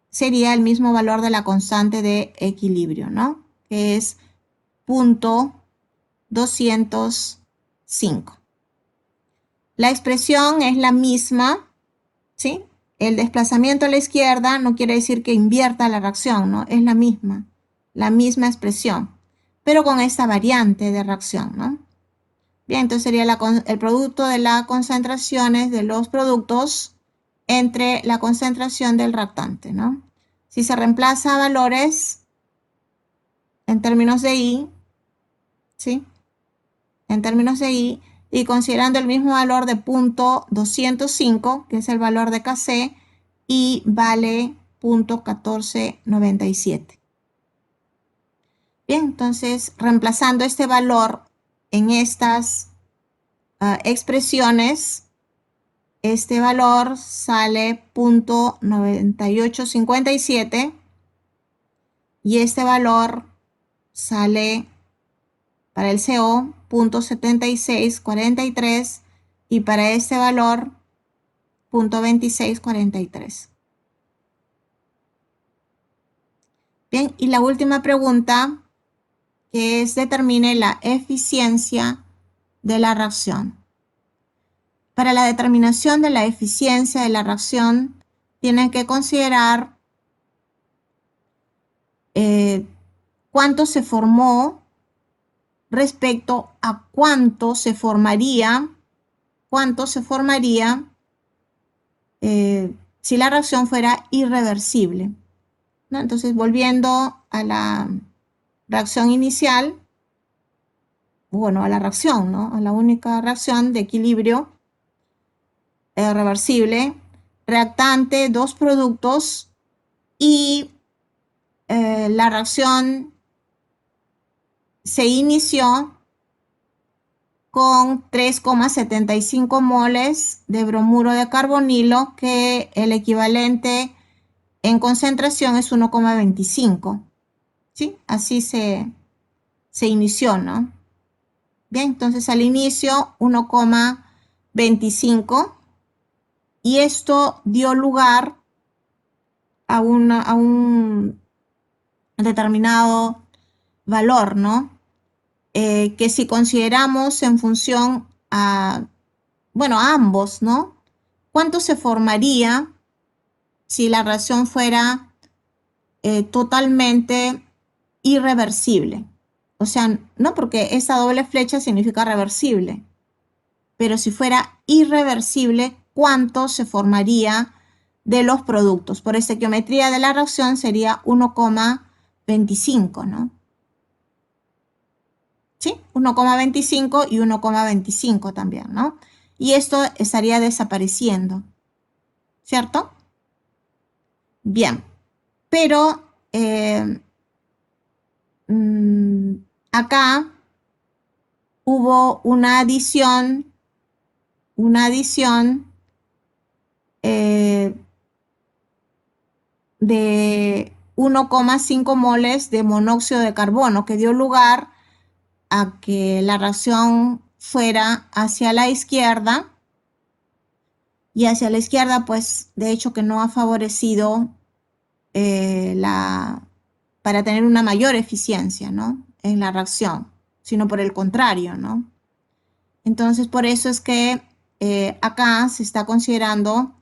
sería el mismo valor de la constante de equilibrio, ¿no? Que es 0.205. La expresión es la misma, ¿sí? El desplazamiento a la izquierda no quiere decir que invierta la reacción, ¿no? Es la misma expresión, pero con esta variante de reacción, ¿no? Bien, entonces sería el producto de las concentraciones de los productos entre la concentración del reactante, ¿no? Si se reemplaza valores en términos de I, ¿sí? En términos de I, y considerando el mismo valor de 0.205, que es el valor de Kc, I vale 0.1497. Bien, entonces reemplazando este valor en estas expresiones, este valor sale 0.9857 y este valor sale para el CO 0.7643 y para este valor 0.2643. Bien, y la última pregunta, que es determine la eficiencia de la reacción. Para la determinación de la eficiencia de la reacción, tienen que considerar cuánto se formó respecto a cuánto se formaría si la reacción fuera irreversible, ¿no? Entonces, volviendo a la reacción inicial, bueno, a la reacción, ¿no? A la única reacción de equilibrio reversible, reactante, dos productos y la reacción se inició con 3,75 moles de bromuro de carbonilo, que el equivalente en concentración es 1,25. ¿Sí? Así se inició, ¿no? Bien, entonces al inicio 1,25 y esto dio lugar a un determinado valor, ¿no? Que si consideramos en función a ambos, ¿no? ¿Cuánto se formaría si la reacción fuera totalmente irreversible? O sea, no, porque esa doble flecha significa reversible, pero si fuera irreversible, ¿cuánto se formaría de los productos? Por estequiometría de la reacción sería 1,25 1,25, ¿no? ¿Sí? 1,25 y 1,25 también, ¿no? Y esto estaría desapareciendo, ¿cierto? Bien, pero acá hubo una adición de 1,5 moles de monóxido de carbono que dio lugar a que la reacción fuera hacia la izquierda, y hacia la izquierda pues de hecho que no ha favorecido para tener una mayor eficiencia, ¿no? En la reacción, sino por el contrario, ¿no? Entonces por eso es que acá se está considerando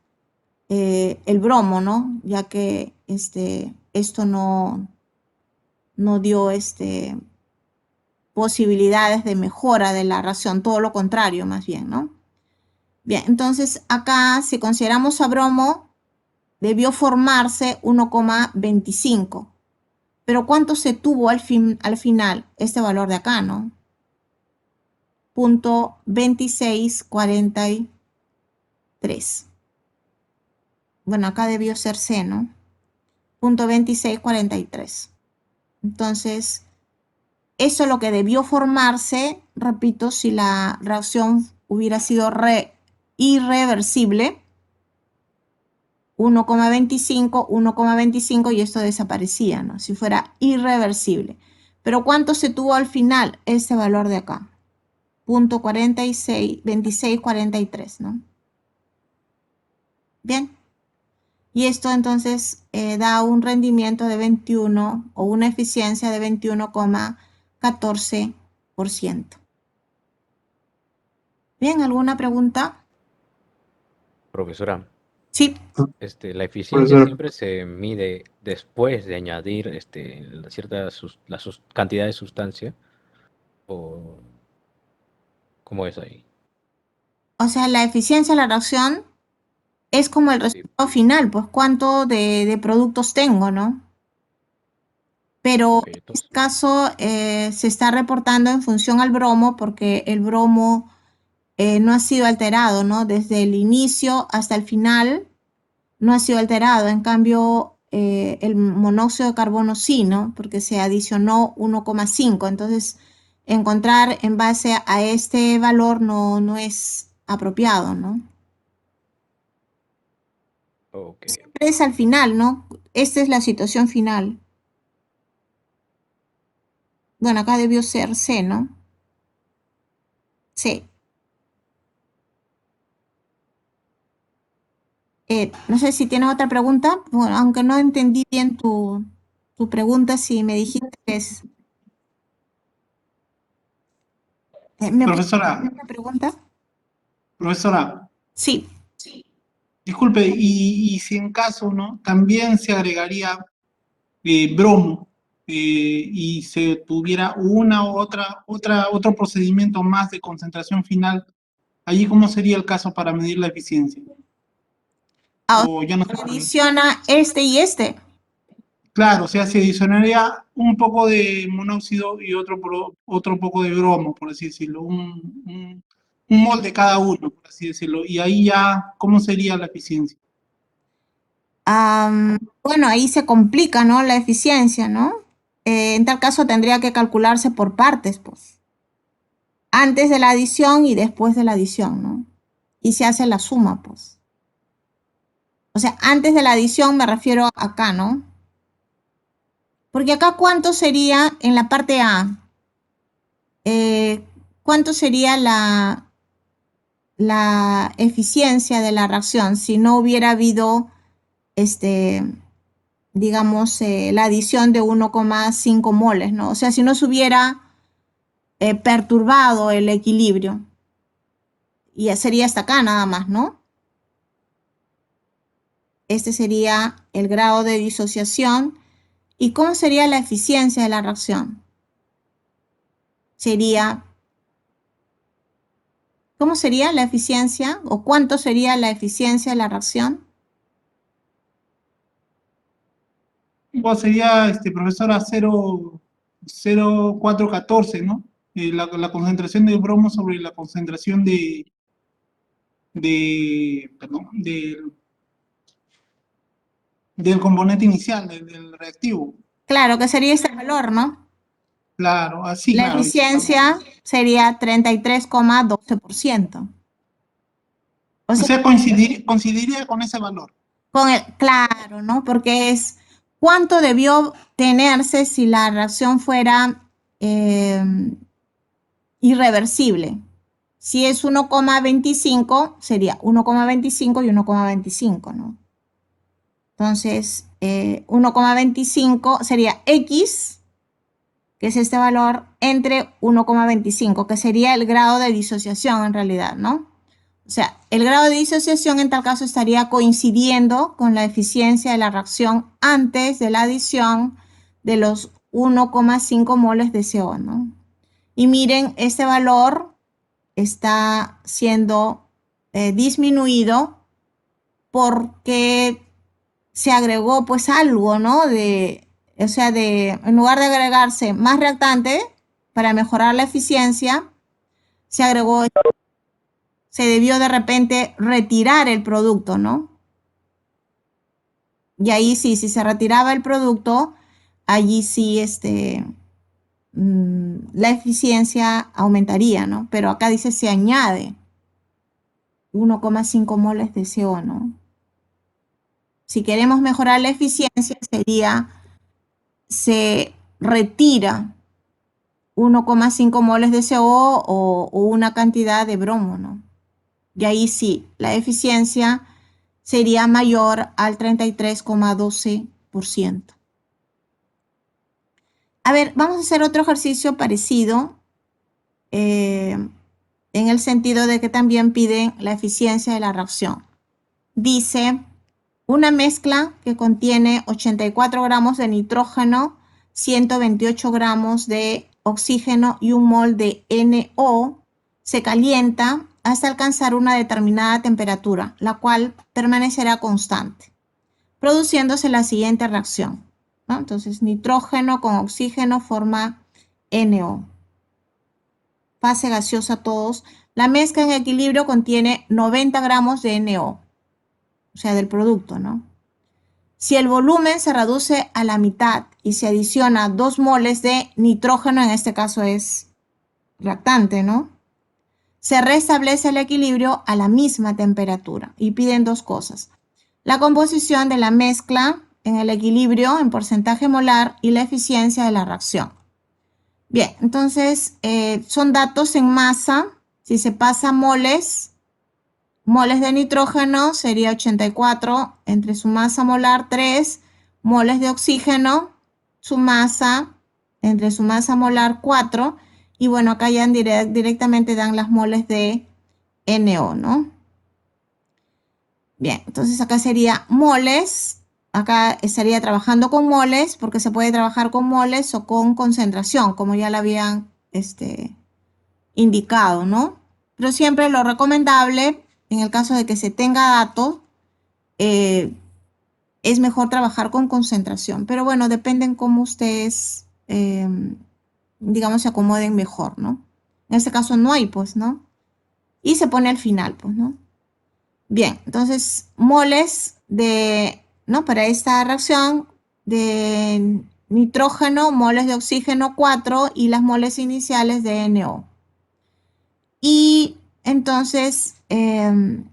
el bromo, ¿no? Ya que esto no dio posibilidades de mejora de la reacción, todo lo contrario más bien, ¿no? Bien, entonces acá si consideramos a bromo, debió formarse 1,25. Pero ¿cuánto se tuvo al final? Este valor de acá, ¿no? 0.2643. Bueno, acá debió ser C, ¿no? 0.2643. Entonces, eso es lo que debió formarse, repito, si la reacción hubiera sido irreversible, 1,25 y esto desaparecía, ¿no? Si fuera irreversible. Pero ¿cuánto se tuvo al final? Este valor de acá, 0.2643, ¿no? Bien. Y esto entonces da un rendimiento de 21 o una eficiencia de 21,14%. Bien, ¿alguna pregunta? Profesora, Sí. la eficiencia Profesor. siempre se mide después de añadir la cantidad de sustancia, o ¿cómo es ahí? O sea, la eficiencia de la reacción es como el Sí. resultado final, pues cuánto de productos tengo, ¿no? Pero Ok, en entonces, este caso se está reportando en función al bromo porque el bromo no ha sido alterado, ¿no? Desde el inicio hasta el final no ha sido alterado. En cambio, el monóxido de carbono sí, ¿no? Porque se adicionó 1,5. Entonces, encontrar en base a este valor no es apropiado, ¿no? ok. Siempre es al final, ¿no? Esta es la situación final. Bueno, acá debió ser C, ¿no? C. No sé si tienes otra pregunta, bueno, aunque no entendí bien tu pregunta, si me dijiste que es... ¿me puedes Profesora, repetir la pregunta? profesora, Sí. disculpe, y si en caso, ¿no? También se agregaría bromo y se tuviera otro procedimiento más de concentración final, allí cómo sería el caso para medir la eficiencia. Ah, O ya no se podría. adiciona este y este. Claro, o sea, se adicionaría un poco de monóxido y otro poco de bromo, por así decirlo, un mol de cada uno, por así decirlo, y ahí ya, ¿cómo sería la eficiencia? Bueno, ahí se complica, ¿no? La eficiencia, ¿no? En tal caso tendría que calcularse por partes, pues. Antes de la adición y después de la adición, ¿no? Y se hace la suma, pues. O sea, antes de la adición me refiero acá, ¿no? Porque acá, ¿cuánto sería en la parte A? ¿Cuánto sería la eficiencia de la reacción si no hubiera habido, digamos, la adición de 1,5 moles, ¿no? O sea, si no se hubiera perturbado el equilibrio. Y sería hasta acá nada más, ¿no? Este sería el grado de disociación. ¿Y cómo sería la eficiencia de la reacción? Sería, ¿cómo sería la eficiencia o cuánto sería la eficiencia de la reacción? Igual sería, profesora, 0,414, ¿no? La concentración de bromo sobre la concentración perdón, del componente inicial, del reactivo. Claro, que sería ese valor, ¿no? Claro, así, La claro. eficiencia sería 33,12%. O O sea, sea, coincidiría con ese valor. claro, ¿no? Porque es cuánto debió tenerse si la reacción fuera irreversible. Si es 1,25, sería 1,25 y 1,25, ¿no? Entonces, 1,25 sería X, que es este valor, entre 1,25, que sería el grado de disociación en realidad, ¿no? O sea, el grado de disociación en tal caso estaría coincidiendo con la eficiencia de la reacción antes de la adición de los 1,5 moles de CO, ¿no? Y miren, este valor está siendo disminuido porque se agregó pues algo, ¿no? O sea, en lugar de agregarse más reactante para mejorar la eficiencia, se debió de repente retirar el producto, ¿no? Y ahí sí, si se retiraba el producto, allí sí la eficiencia aumentaría, ¿no? Pero acá dice se añade 1,5 moles de CO, ¿no? Si queremos mejorar la eficiencia, sería se retira 1,5 moles de CO o una cantidad de bromo, ¿no? Y ahí sí, la eficiencia sería mayor al 33,12%. A ver, vamos a hacer otro ejercicio parecido en el sentido de que también piden la eficiencia de la reacción. Dice, una mezcla que contiene 84 gramos de nitrógeno, 128 gramos de oxígeno y un mol de NO se calienta hasta alcanzar una determinada temperatura, la cual permanecerá constante, produciéndose la siguiente reacción, ¿no? Entonces, nitrógeno con oxígeno forma NO. Fase gaseosa todos. La mezcla en equilibrio contiene 90 gramos de NO, o sea, del producto, ¿no? Si el volumen se reduce a la mitad y se adiciona 2 moles de nitrógeno, en este caso es reactante, ¿no? Se restablece el equilibrio a la misma temperatura y piden dos cosas. La composición de la mezcla en el equilibrio en porcentaje molar y la eficiencia de la reacción. Bien, entonces son datos en masa. Si se pasa moles de nitrógeno sería 84 entre su masa molar 3, moles de oxígeno, su masa entre su masa molar 4, y bueno, acá ya directamente dan las moles de NO, ¿no? Bien, entonces acá sería moles, acá estaría trabajando con moles, porque se puede trabajar con moles o con concentración, como ya lo habían indicado, ¿no? Pero siempre lo recomendable, en el caso de que se tenga datos, es mejor trabajar con concentración. Pero bueno, depende en cómo ustedes, digamos, se acomoden mejor, ¿no? En este caso no hay, pues, ¿no? Y se pone al final, pues, ¿no? Bien, entonces, moles ¿no? Para esta reacción de nitrógeno, moles de oxígeno 4 y las moles iniciales de NO. Y entonces el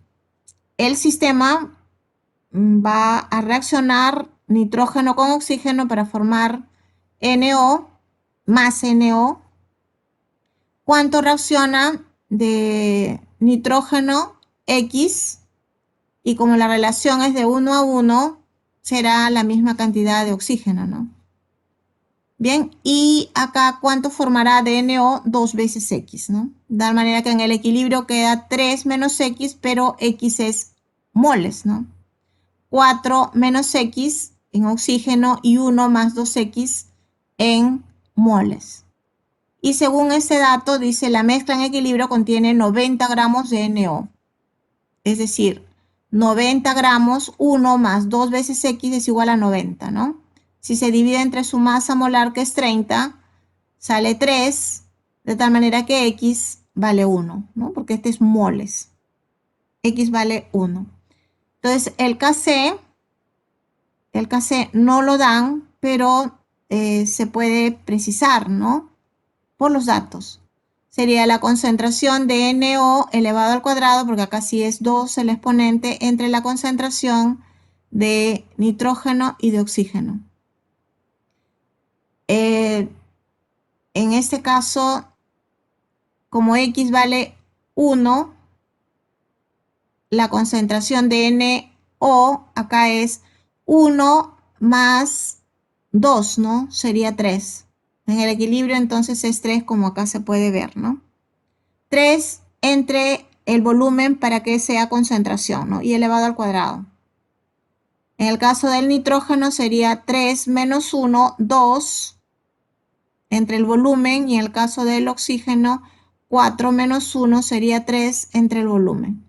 sistema va a reaccionar nitrógeno con oxígeno para formar NO más NO. ¿Cuánto reacciona de nitrógeno X? Y como la relación es de 1 a 1, será la misma cantidad de oxígeno, ¿no? Bien, y acá ¿cuánto formará de NO? 2 veces X, ¿no? De tal manera que en el equilibrio queda 3 menos X, pero X es moles, ¿no? 4 menos X en oxígeno y 1 más 2X en moles. Y según este dato, dice la mezcla en equilibrio contiene 90 gramos de NO. Es decir, 90 gramos, 1 más 2 veces X es igual a 90, ¿no? Si se divide entre su masa molar, que es 30, sale 3, de tal manera que X vale 1, ¿no? Porque este es moles. X vale 1. Entonces, el Kc no lo dan, pero se puede precisar, ¿no? Por los datos. Sería la concentración de NO elevado al cuadrado, porque acá sí es 2 el exponente, entre la concentración de nitrógeno y de oxígeno. En este caso, como X vale 1, la concentración de NO acá es 1 más 2, ¿no? Sería 3. En el equilibrio entonces es 3, como acá se puede ver, ¿no? 3 entre el volumen para que sea concentración, ¿no? Y elevado al cuadrado. En el caso del nitrógeno sería 3 menos 1, 2 entre el volumen, y en el caso del oxígeno 4 menos 1 sería 3 entre el volumen.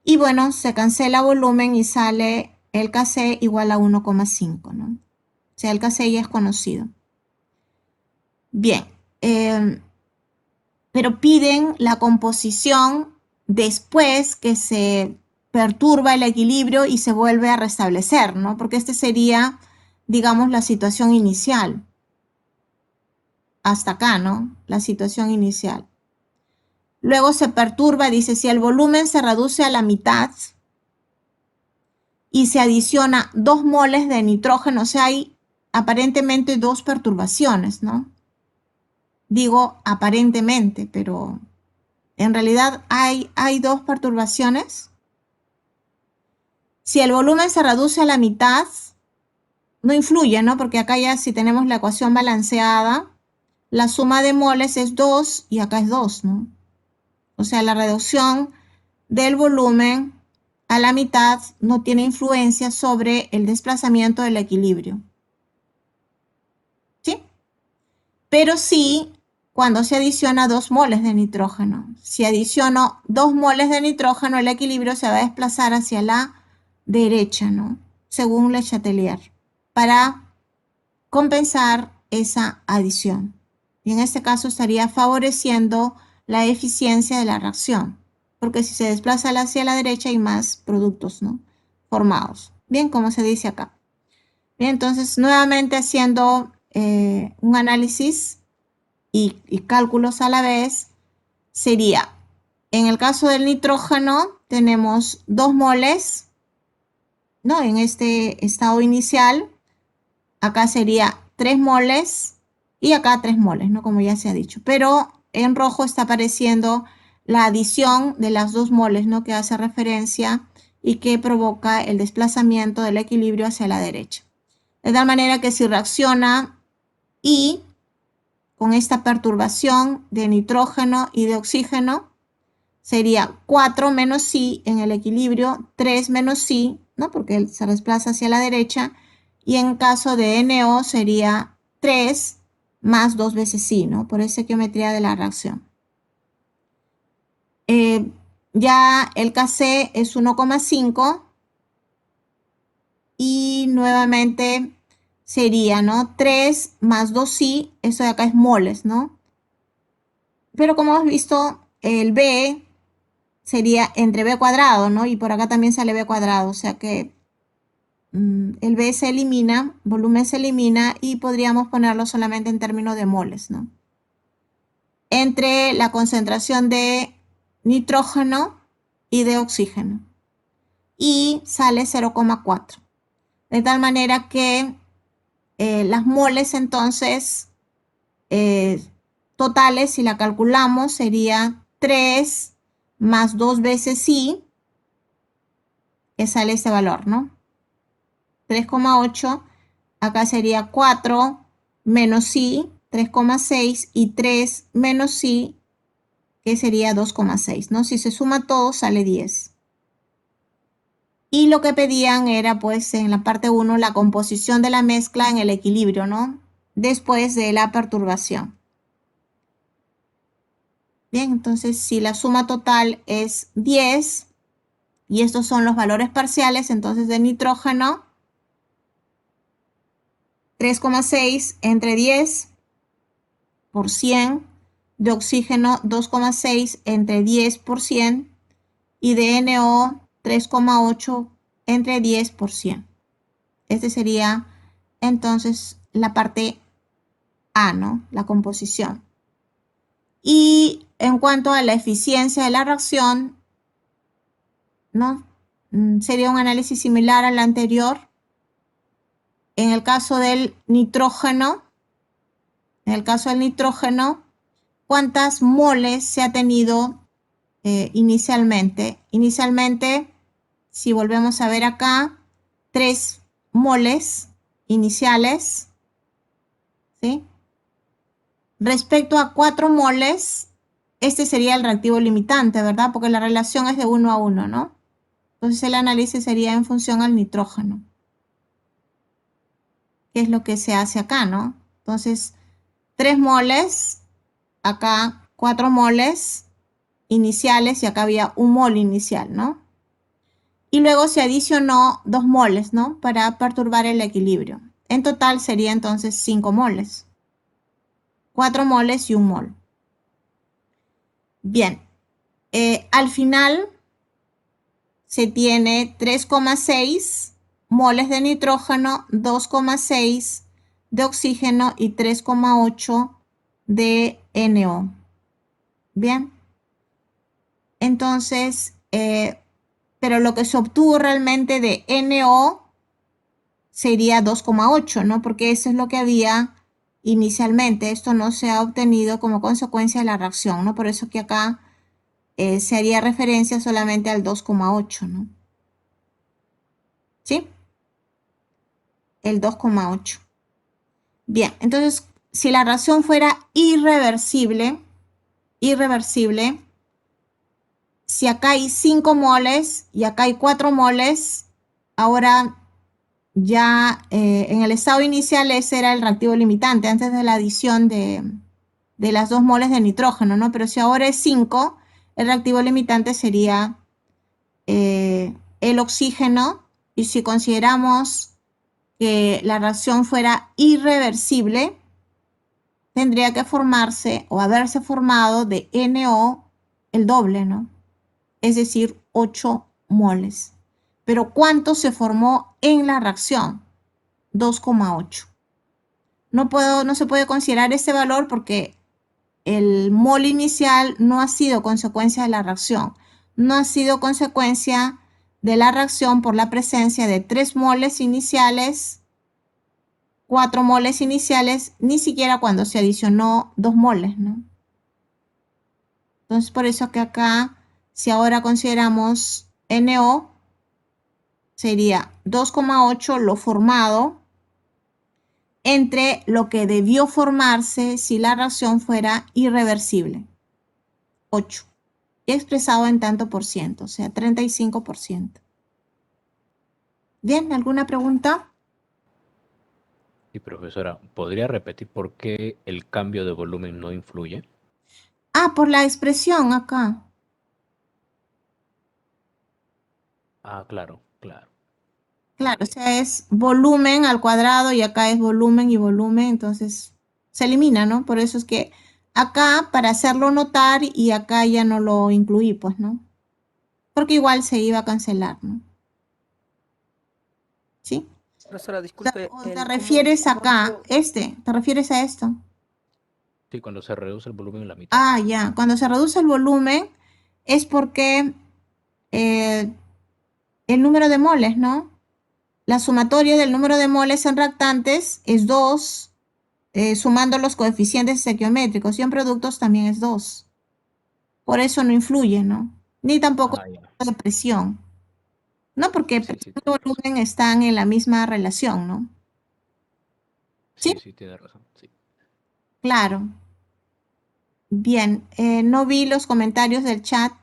Y bueno, se cancela volumen y sale el Kc igual a 1,5, ¿no? O sea, el Kc ya es conocido. Bien, pero piden la composición después que se perturba el equilibrio y se vuelve a restablecer, ¿no? Porque este sería, digamos, la situación inicial. Hasta acá, ¿no? La situación inicial. Luego se perturba, dice, si el volumen se reduce a la mitad y se adiciona 2 moles de nitrógeno, o sea, hay aparentemente 2 perturbaciones, ¿no? Digo aparentemente, pero en realidad hay 2 perturbaciones. Si el volumen se reduce a la mitad, no influye, ¿no? Porque acá ya si tenemos la ecuación balanceada, la suma de moles es 2 y acá es 2, ¿no? O sea, la reducción del volumen a la mitad no tiene influencia sobre el desplazamiento del equilibrio. ¿Sí? Pero sí cuando se adiciona 2 moles de nitrógeno. Si adiciono 2 moles de nitrógeno, el equilibrio se va a desplazar hacia la derecha, ¿no? Según Le Chatelier, para compensar esa adición. Y en este caso estaría favoreciendo la eficiencia de la reacción, porque si se desplaza hacia la derecha hay más productos, ¿no? Formados. Bien, como se dice acá. Bien, entonces nuevamente haciendo un análisis y cálculos a la vez, sería, en el caso del nitrógeno tenemos 2 moles, ¿no? En este estado inicial, acá sería 3 moles y acá 3 moles, ¿no? Como ya se ha dicho. Pero en rojo está apareciendo la adición de las 2 moles, ¿no? Que hace referencia y que provoca el desplazamiento del equilibrio hacia la derecha. De tal manera que si reacciona I con esta perturbación de nitrógeno y de oxígeno, sería 4 menos I en el equilibrio, 3 menos I, ¿no? Porque se desplaza hacia la derecha. Y en caso de NO sería 3 más 2 veces I, ¿no? Por esa geometría de la reacción. Ya el Kc es 1,5 y nuevamente sería, ¿no? 3 más 2I, eso de acá es moles, ¿no? Pero como hemos visto, el B sería entre B cuadrado, ¿no? Y por acá también sale B cuadrado, o sea que el B se elimina, volumen se elimina y podríamos ponerlo solamente en términos de moles, ¿no? Entre la concentración de nitrógeno y de oxígeno. Y sale 0,4. De tal manera que las moles entonces totales, si la calculamos, sería 3 más 2 veces I, que sale ese valor, ¿no? 3,8, acá sería 4 menos I, 3,6 y 3 menos I, que sería 2,6, ¿no? Si se suma todo sale 10. Y lo que pedían era pues en la parte 1 la composición de la mezcla en el equilibrio, ¿no? Después de la perturbación. Bien, entonces si la suma total es 10 y estos son los valores parciales, entonces de nitrógeno 3,6 entre 10 por 100, de oxígeno 2,6 entre 10 por 100 y de NO 3,8 entre 10 por 100. Este sería entonces la parte A, ¿no? La composición. Y en cuanto a la eficiencia de la reacción, ¿no? Sería un análisis similar al anterior. En el caso del nitrógeno, ¿cuántas moles se ha tenido inicialmente? Inicialmente, si volvemos a ver acá, 3 moles iniciales, ¿sí? Respecto a 4 moles, este sería el reactivo limitante, ¿verdad? Porque la relación es de 1 a 1, ¿no? Entonces el análisis sería en función al nitrógeno. ¿Qué es lo que se hace acá, no? Entonces, 3 moles, acá 4 moles iniciales y acá había 1 mol inicial, ¿no? Y luego se adicionó 2 moles, ¿no? Para perturbar el equilibrio. En total sería entonces 5 moles. 4 moles y 1 mol. Bien, al final se tiene 3,6 moles de nitrógeno, 2,6 de oxígeno y 3,8 de NO. Bien, entonces, pero lo que se obtuvo realmente de NO sería 2,8, ¿no? Porque eso es lo que había inicialmente. Esto no se ha obtenido como consecuencia de la reacción, ¿no? Por eso que acá se haría referencia solamente al 2,8, ¿no? ¿Sí? El 2,8. Bien, entonces, si la reacción fuera irreversible, si acá hay 5 moles y acá hay 4 moles, ahora ya en el estado inicial ese era el reactivo limitante antes de la adición de las 2 moles de nitrógeno, ¿no? Pero si ahora es 5, el reactivo limitante sería el oxígeno, y si consideramos que la reacción fuera irreversible, tendría que formarse o haberse formado de NO el doble, ¿no? Es decir, 8 moles. Pero ¿cuánto se formó en la reacción? 2,8. No se puede considerar ese valor porque el mol inicial no ha sido consecuencia de la reacción. No ha sido consecuencia de la reacción por la presencia de 3 moles iniciales, 4 moles iniciales, ni siquiera cuando se adicionó 2 moles, ¿no? Entonces, por eso que acá, si ahora consideramos NO, sería 2,8 lo formado entre lo que debió formarse si la reacción fuera irreversible, 8, y expresado en tanto por ciento, o sea, 35%. Bien, ¿alguna pregunta? Sí, profesora, ¿podría repetir por qué el cambio de volumen no influye? Ah, por la expresión acá. Ah, claro. Claro, o sea, es volumen al cuadrado y acá es volumen y volumen, entonces se elimina, ¿no? Por eso es que acá, para hacerlo notar, y acá ya no lo incluí, pues, ¿no? Porque igual se iba a cancelar, ¿no? ¿Sí? Profesora, O disculpe. te refieres acá, te refieres a esto. Sí, cuando se reduce el volumen en la mitad. Ah, ya, cuando se reduce el volumen es porque el número de moles, ¿no? La sumatoria del número de moles en reactantes es 2, sumando los coeficientes estequiométricos, y en productos también es 2. Por eso no influye, ¿no? Ni tampoco Ah, ya. de presión, ¿no? Porque Sí, presión tiene y razón. volumen están en la misma relación, ¿no? ¿Sí? Sí, tiene razón. Sí. Claro. Bien, no vi los comentarios del chat,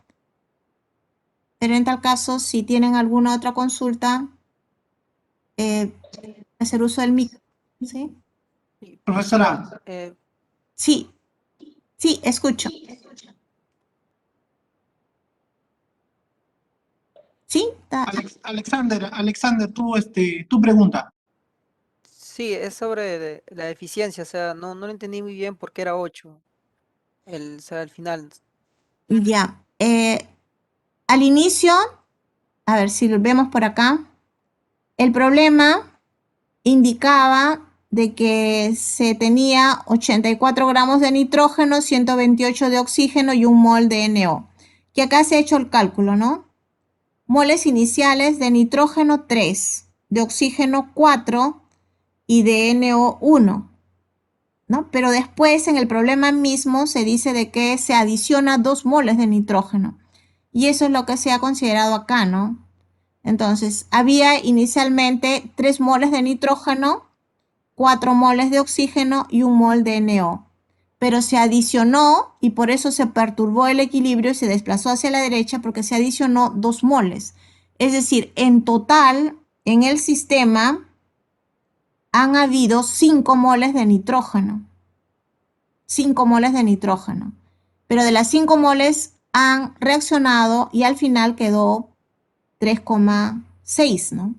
pero en tal caso, si tienen alguna otra consulta, hacer uso del micro, ¿sí? Sí, Profesora, Sí, sí, escucho. ¿Sí? Alexander, tú pregunta. Sí, es sobre la eficiencia, o sea, no lo entendí muy bien por qué era 8. O sea, al final. Ya. Al inicio, a ver si lo vemos por acá, el problema indicaba de que se tenía 84 gramos de nitrógeno, 128 de oxígeno y 1 mol de NO. Que acá se ha hecho el cálculo, ¿no? Moles iniciales de nitrógeno 3, de oxígeno 4 y de NO 1, ¿no? Pero después en el problema mismo se dice de que se adiciona 2 moles de nitrógeno. Y eso es lo que se ha considerado acá, ¿no? Entonces, había inicialmente 3 moles de nitrógeno, 4 moles de oxígeno y 1 mol de NO. Pero se adicionó y por eso se perturbó el equilibrio y se desplazó hacia la derecha porque se adicionó 2 moles. Es decir, en total, en el sistema han habido 5 moles de nitrógeno. 5 moles de nitrógeno. Pero de las 5 moles han reaccionado y al final quedó 3,6, ¿no?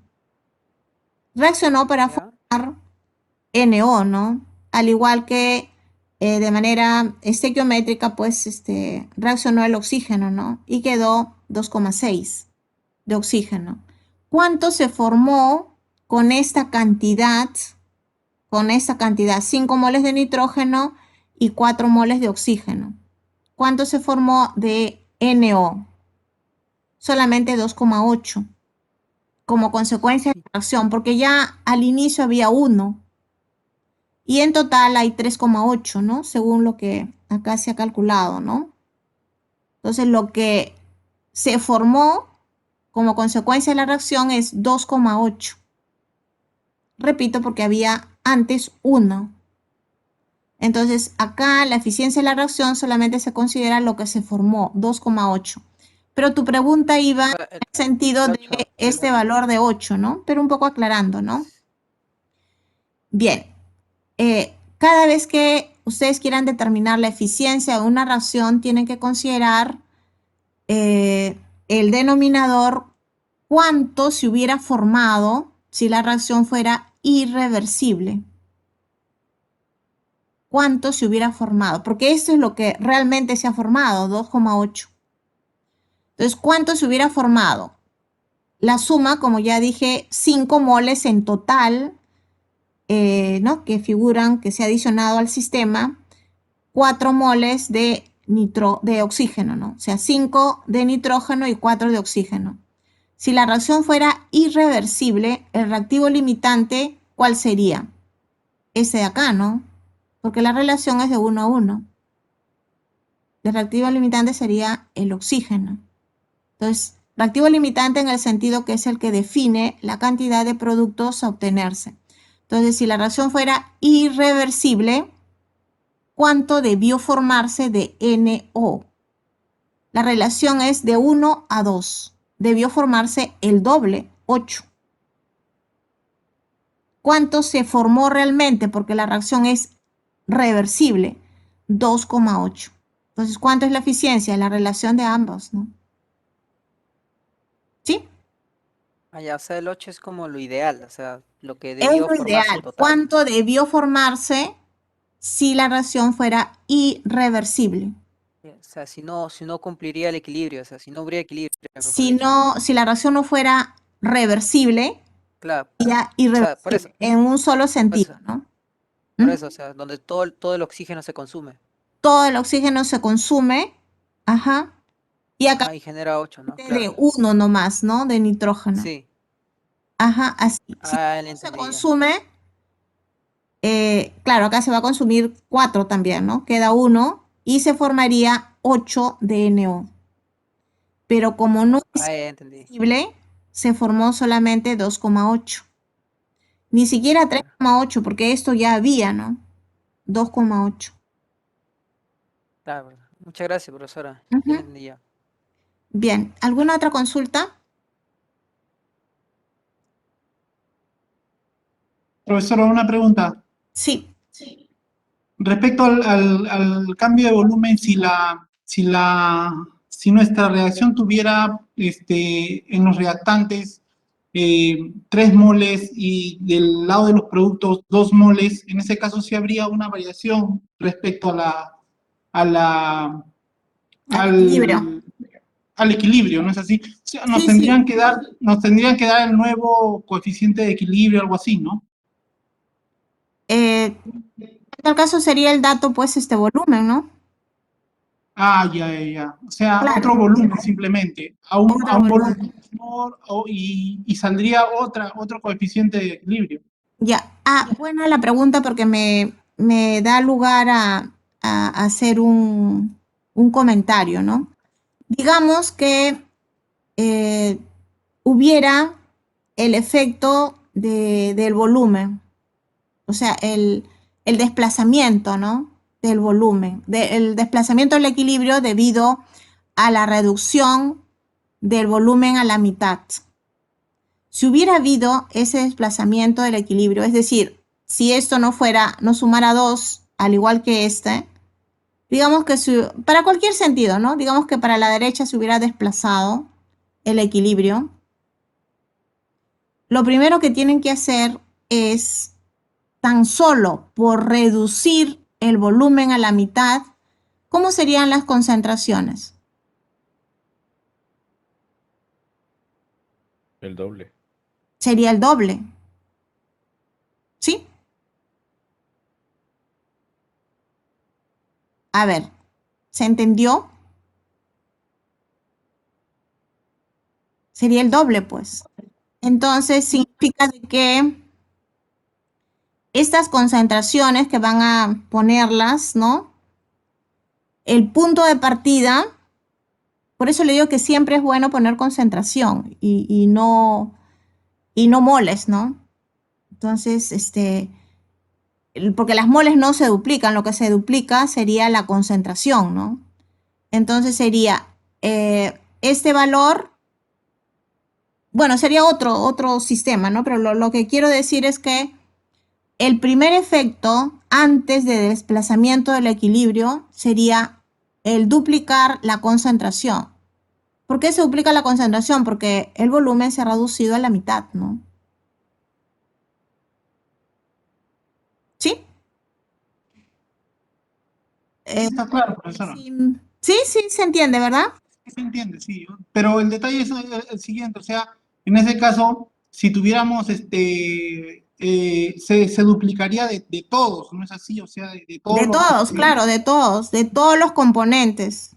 Reaccionó para ¿Ya? formar NO, ¿no? Al igual que de manera estequiométrica, pues reaccionó el oxígeno, ¿no? Y quedó 2,6 de oxígeno. ¿Cuánto se formó con esta cantidad? Con esta cantidad, 5 moles de nitrógeno y 4 moles de oxígeno. ¿Cuánto se formó de NO? Solamente 2,8 como consecuencia de la reacción, porque ya al inicio había 1 y en total hay 3,8, ¿no? Según lo que acá se ha calculado, ¿no? Entonces lo que se formó como consecuencia de la reacción es 2,8. Repito, porque había antes 1. Entonces acá la eficiencia de la reacción solamente se considera lo que se formó, 2,8. Pero tu pregunta iba O sea, en el sentido el de 8, este valor de 8, ¿no? Pero un poco aclarando, ¿no? Bien, cada vez que ustedes quieran determinar la eficiencia de una reacción, tienen que considerar el denominador, cuánto se hubiera formado si la reacción fuera irreversible. Cuánto se hubiera formado, porque esto es lo que realmente se ha formado, 2,8. Entonces, ¿cuánto se hubiera formado? La suma, como ya dije, 5 moles en total, ¿no? Que figuran, que se ha adicionado al sistema, 4 moles de oxígeno, ¿no? O sea, 5 de nitrógeno y 4 de oxígeno. Si la reacción fuera irreversible, el reactivo limitante, ¿cuál sería? Ese de acá, ¿no? Porque la relación es de 1 a 1. El reactivo limitante sería el oxígeno. Entonces, reactivo limitante en el sentido que es el que define la cantidad de productos a obtenerse. Entonces, si la reacción fuera irreversible, ¿cuánto debió formarse de NO? La relación es de 1 a 2. Debió formarse el doble, 8. ¿Cuánto se formó realmente? Porque la reacción es reversible, 2,8. Entonces, ¿cuánto es la eficiencia? La relación de ambos, ¿no? ¿Sí? o sea, el 8 es como lo ideal, o sea, lo que Es debió lo formarse en ideal. total. ¿Cuánto debió formarse si la reacción fuera irreversible? O sea, si no cumpliría el equilibrio, o sea, si no habría equilibrio, mejor Si dicho. no, si la reacción no fuera reversible, Claro, sería o sea, por eso, irreversible en un solo por sentido, eso, ¿no? por ¿Mm? eso, o sea, donde todo el oxígeno se consume. Todo el oxígeno se consume, ajá, y acá Ajá, y genera 8, ¿no? de Claro. 1 nomás, ¿no? De nitrógeno. Sí. Ajá, así. Si Ah, le todo se entendí ya. consume, claro, acá se va a consumir 4 también, ¿no? Queda 1 y se formaría 8 de NO. Pero como no es Ah, ya entendí. irreversible, se formó solamente 2,8. Ni siquiera Claro. 3,8, porque esto ya había, ¿no? 2,8. Claro. Muchas gracias, profesora. Ya le Ujú. entendí ya. Bien, ¿alguna otra consulta? Profesora, una pregunta. Sí. Respecto al cambio de volumen, si nuestra reacción tuviera en los reactantes 3 moles y del lado de los productos 2 moles, en ese caso sí habría una variación respecto a la, Al equilibrio. al equilibrio, ¿no es así? O sea, nos Sí, tendrían sí. que dar el nuevo coeficiente de equilibrio, algo así, ¿no? En tal caso sería el dato, pues, este volumen, ¿no? Ah, ya. O sea, Claro, otro volumen simplemente, a otro un volumen. volumen menor y saldría otro coeficiente de equilibrio. Ya. Ah, buena la pregunta porque me da lugar a hacer un comentario, ¿no? Digamos que eh, hubiera el efecto del volumen, o sea, el desplazamiento, ¿no? Del volumen, el desplazamiento del equilibrio debido a la reducción del volumen a la mitad. Si hubiera habido ese desplazamiento del equilibrio, es decir, si esto no sumara 2, al igual que este, digamos que para cualquier sentido, ¿no? Digamos que para la derecha se hubiera desplazado el equilibrio. Lo primero que tienen que hacer es, tan solo por reducir el volumen a la mitad, ¿cómo serían las concentraciones? El doble. Sería el doble, ¿sí? A ver, ¿se entendió? Sería el doble, pues. Entonces, significa de que estas concentraciones que van a ponerlas, ¿no? El punto de partida, por eso le digo que siempre es bueno poner concentración y no moles, ¿no? Entonces, porque las moles no se duplican, lo que se duplica sería la concentración, ¿no? Entonces sería este valor, bueno, sería otro sistema, ¿no? Pero lo que quiero decir es que el primer efecto antes de desplazamiento del equilibrio sería el duplicar la concentración. ¿Por qué se duplica la concentración? Porque el volumen se ha reducido a la mitad, ¿no? ¿Sí? Sí, Eh, está claro, profesora. sí, sí, se entiende, ¿verdad? Sí se entiende, sí. Pero el detalle es el siguiente, o sea, en ese caso, si tuviéramos, se duplicaría de todos, ¿no es así? O sea, de todos De los todos, componentes. claro, de todos los componentes.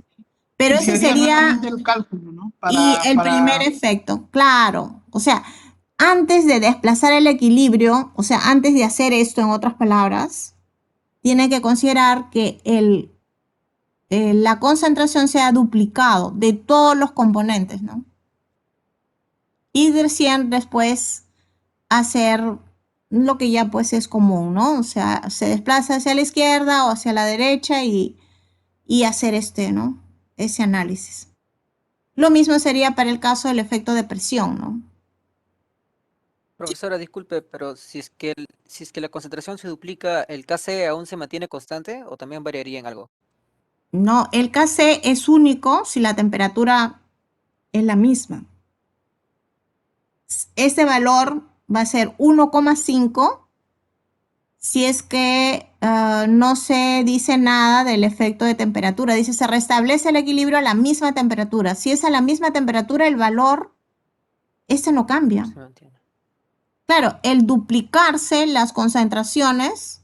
Pero Y se ese haría sería nuevamente el cálculo, ¿no? y el primer efecto, claro. O sea, antes de desplazar el equilibrio, o sea, antes de hacer esto, en otras palabras, tiene que considerar que la concentración se ha duplicado de todos los componentes, ¿no? Y recién después hacer lo que ya pues es común, ¿no? O sea, se desplaza hacia la izquierda o hacia la derecha y hacer ¿no? Ese análisis. Lo mismo sería para el caso del efecto de presión, ¿no? Profesora, disculpe, pero si es que la concentración se duplica, ¿el Kc aún se mantiene constante o también variaría en algo? No, el Kc es único si la temperatura es la misma. Ese valor va a ser 1,5 si es que no se dice nada del efecto de temperatura. Dice, se restablece el equilibrio a la misma temperatura. Si es a la misma temperatura, el valor, no cambia. Se mantiene. Claro, el duplicarse las concentraciones,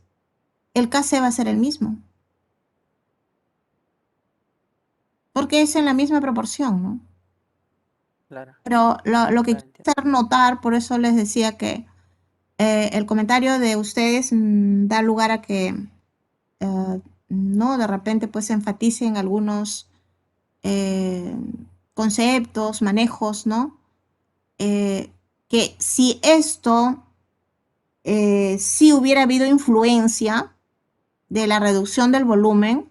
el Kc va a ser el mismo, porque es en la misma proporción, ¿no? Claro, Pero lo que claro, quiero entiendo. hacer notar, por eso les decía que el comentario de ustedes da lugar a que, no, de repente pues se enfatice en algunos eh, conceptos, manejos, ¿no? Que si esto, si hubiera habido influencia de la reducción del volumen,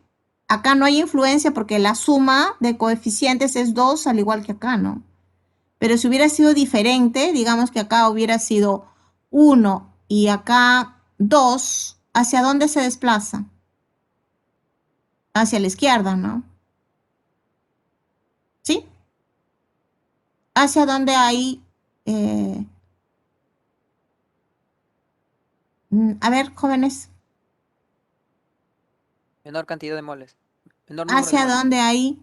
acá no hay influencia porque la suma de coeficientes es 2 al igual que acá, ¿no? Pero si hubiera sido diferente, digamos que acá hubiera sido 1 y acá 2, ¿hacia dónde se desplaza? Hacia la izquierda, ¿no? ¿Sí? Hacia donde hay A ver, jóvenes, Menor cantidad de moles. Menor número de ¿hacia moles. dónde hay?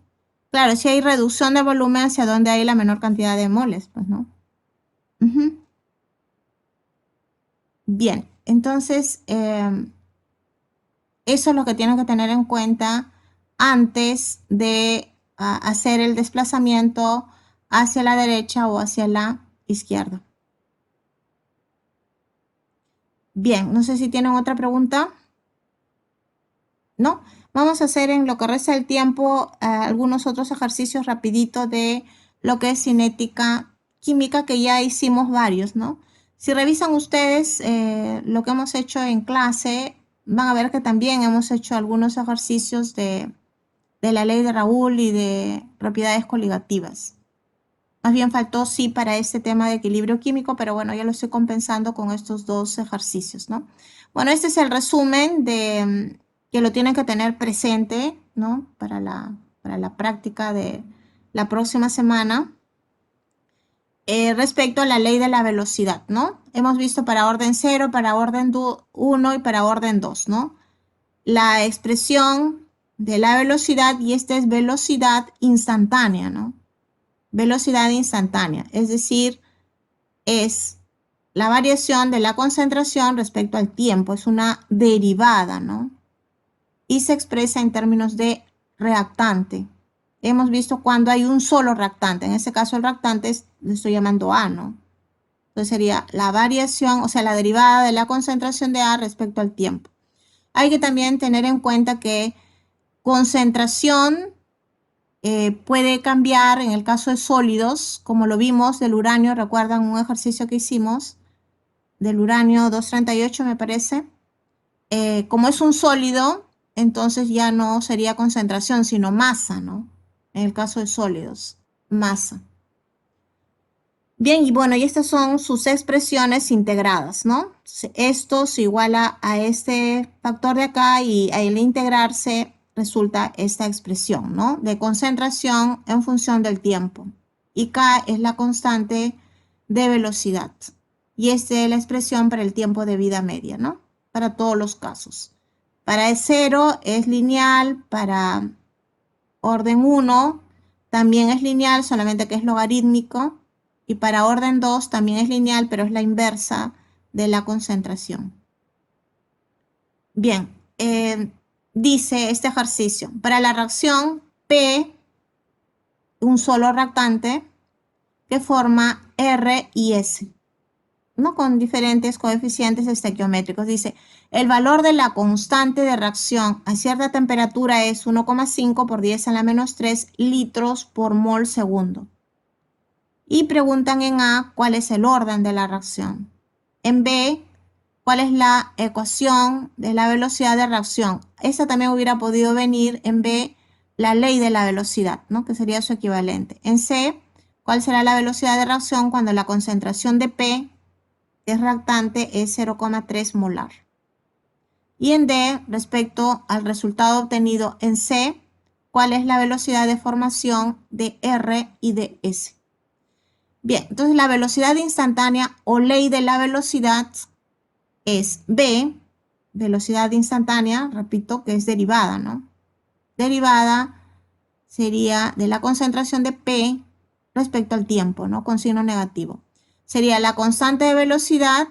Claro, si hay reducción de volumen, ¿hacia dónde hay la menor cantidad de moles? Pues, ¿no? Ujú. Bien, entonces, eso es lo que tienen que tener en cuenta antes de hacer el desplazamiento hacia la derecha o hacia la izquierda. Bien, no sé si tienen otra pregunta. ¿No? Vamos a hacer en lo que resta del tiempo algunos otros ejercicios rapidito de lo que es cinética química, que ya hicimos varios, ¿no? Si revisan ustedes lo que hemos hecho en clase, van a ver que también hemos hecho algunos ejercicios de la ley de Raoul y de propiedades coligativas. Más bien faltó sí para este tema de equilibrio químico, pero bueno, ya lo estoy compensando con estos dos ejercicios, ¿no? Bueno, este es el resumen de que lo tienen que tener presente, ¿no? Para la práctica de la próxima semana. Respecto a la ley de la velocidad, ¿no? Hemos visto para orden 0, para orden 1 y para orden 2, ¿no? La expresión de la velocidad, y esta es velocidad instantánea, ¿no? Velocidad instantánea, es decir, es la variación de la concentración respecto al tiempo, es una derivada, ¿no? Y se expresa en términos de reactante. Hemos visto cuando hay un solo reactante, en este caso el reactante le estoy llamando A, ¿no? Entonces sería la variación, o sea, la derivada de la concentración de A respecto al tiempo. Hay que también tener en cuenta que concentración puede cambiar en el caso de sólidos, como lo vimos del uranio, recuerdan un ejercicio que hicimos del uranio 238 me parece. Como es un sólido, entonces ya no sería concentración, sino masa, ¿no? En el caso de sólidos, masa. Bien, y bueno, y estas son sus expresiones integradas, ¿no? Esto se iguala a este factor de acá y al integrarse resulta esta expresión, ¿no? De concentración en función del tiempo. Y K es la constante de velocidad. Y esta es la expresión para el tiempo de vida media, ¿no? Para todos los casos. Para 0 es lineal, para orden 1 también es lineal, solamente que es logarítmico. Y para orden 2 también es lineal, pero es la inversa de la concentración. Bien, dice este ejercicio. Para la reacción P, un solo reactante que forma R y S, ¿no? Con diferentes coeficientes estequiométricos. Dice, el valor de la constante de reacción a cierta temperatura es 1,5 por 10 a la menos 3 litros por mol segundo. Y preguntan en A cuál es el orden de la reacción. En B, cuál es la ecuación de la velocidad de reacción. Esta también hubiera podido venir en B, la ley de la velocidad, ¿no? Que sería su equivalente. En C, cuál será la velocidad de reacción cuando la concentración de P, que es reactante, es 0,3 molar. Y en D, respecto al resultado obtenido en C, cuál es la velocidad de formación de R y de S. Bien, entonces la velocidad instantánea o ley de la velocidad es B, velocidad instantánea, repito, que es derivada, ¿no? Derivada sería de la concentración de P respecto al tiempo, ¿no? Con signo negativo. Sería la constante de velocidad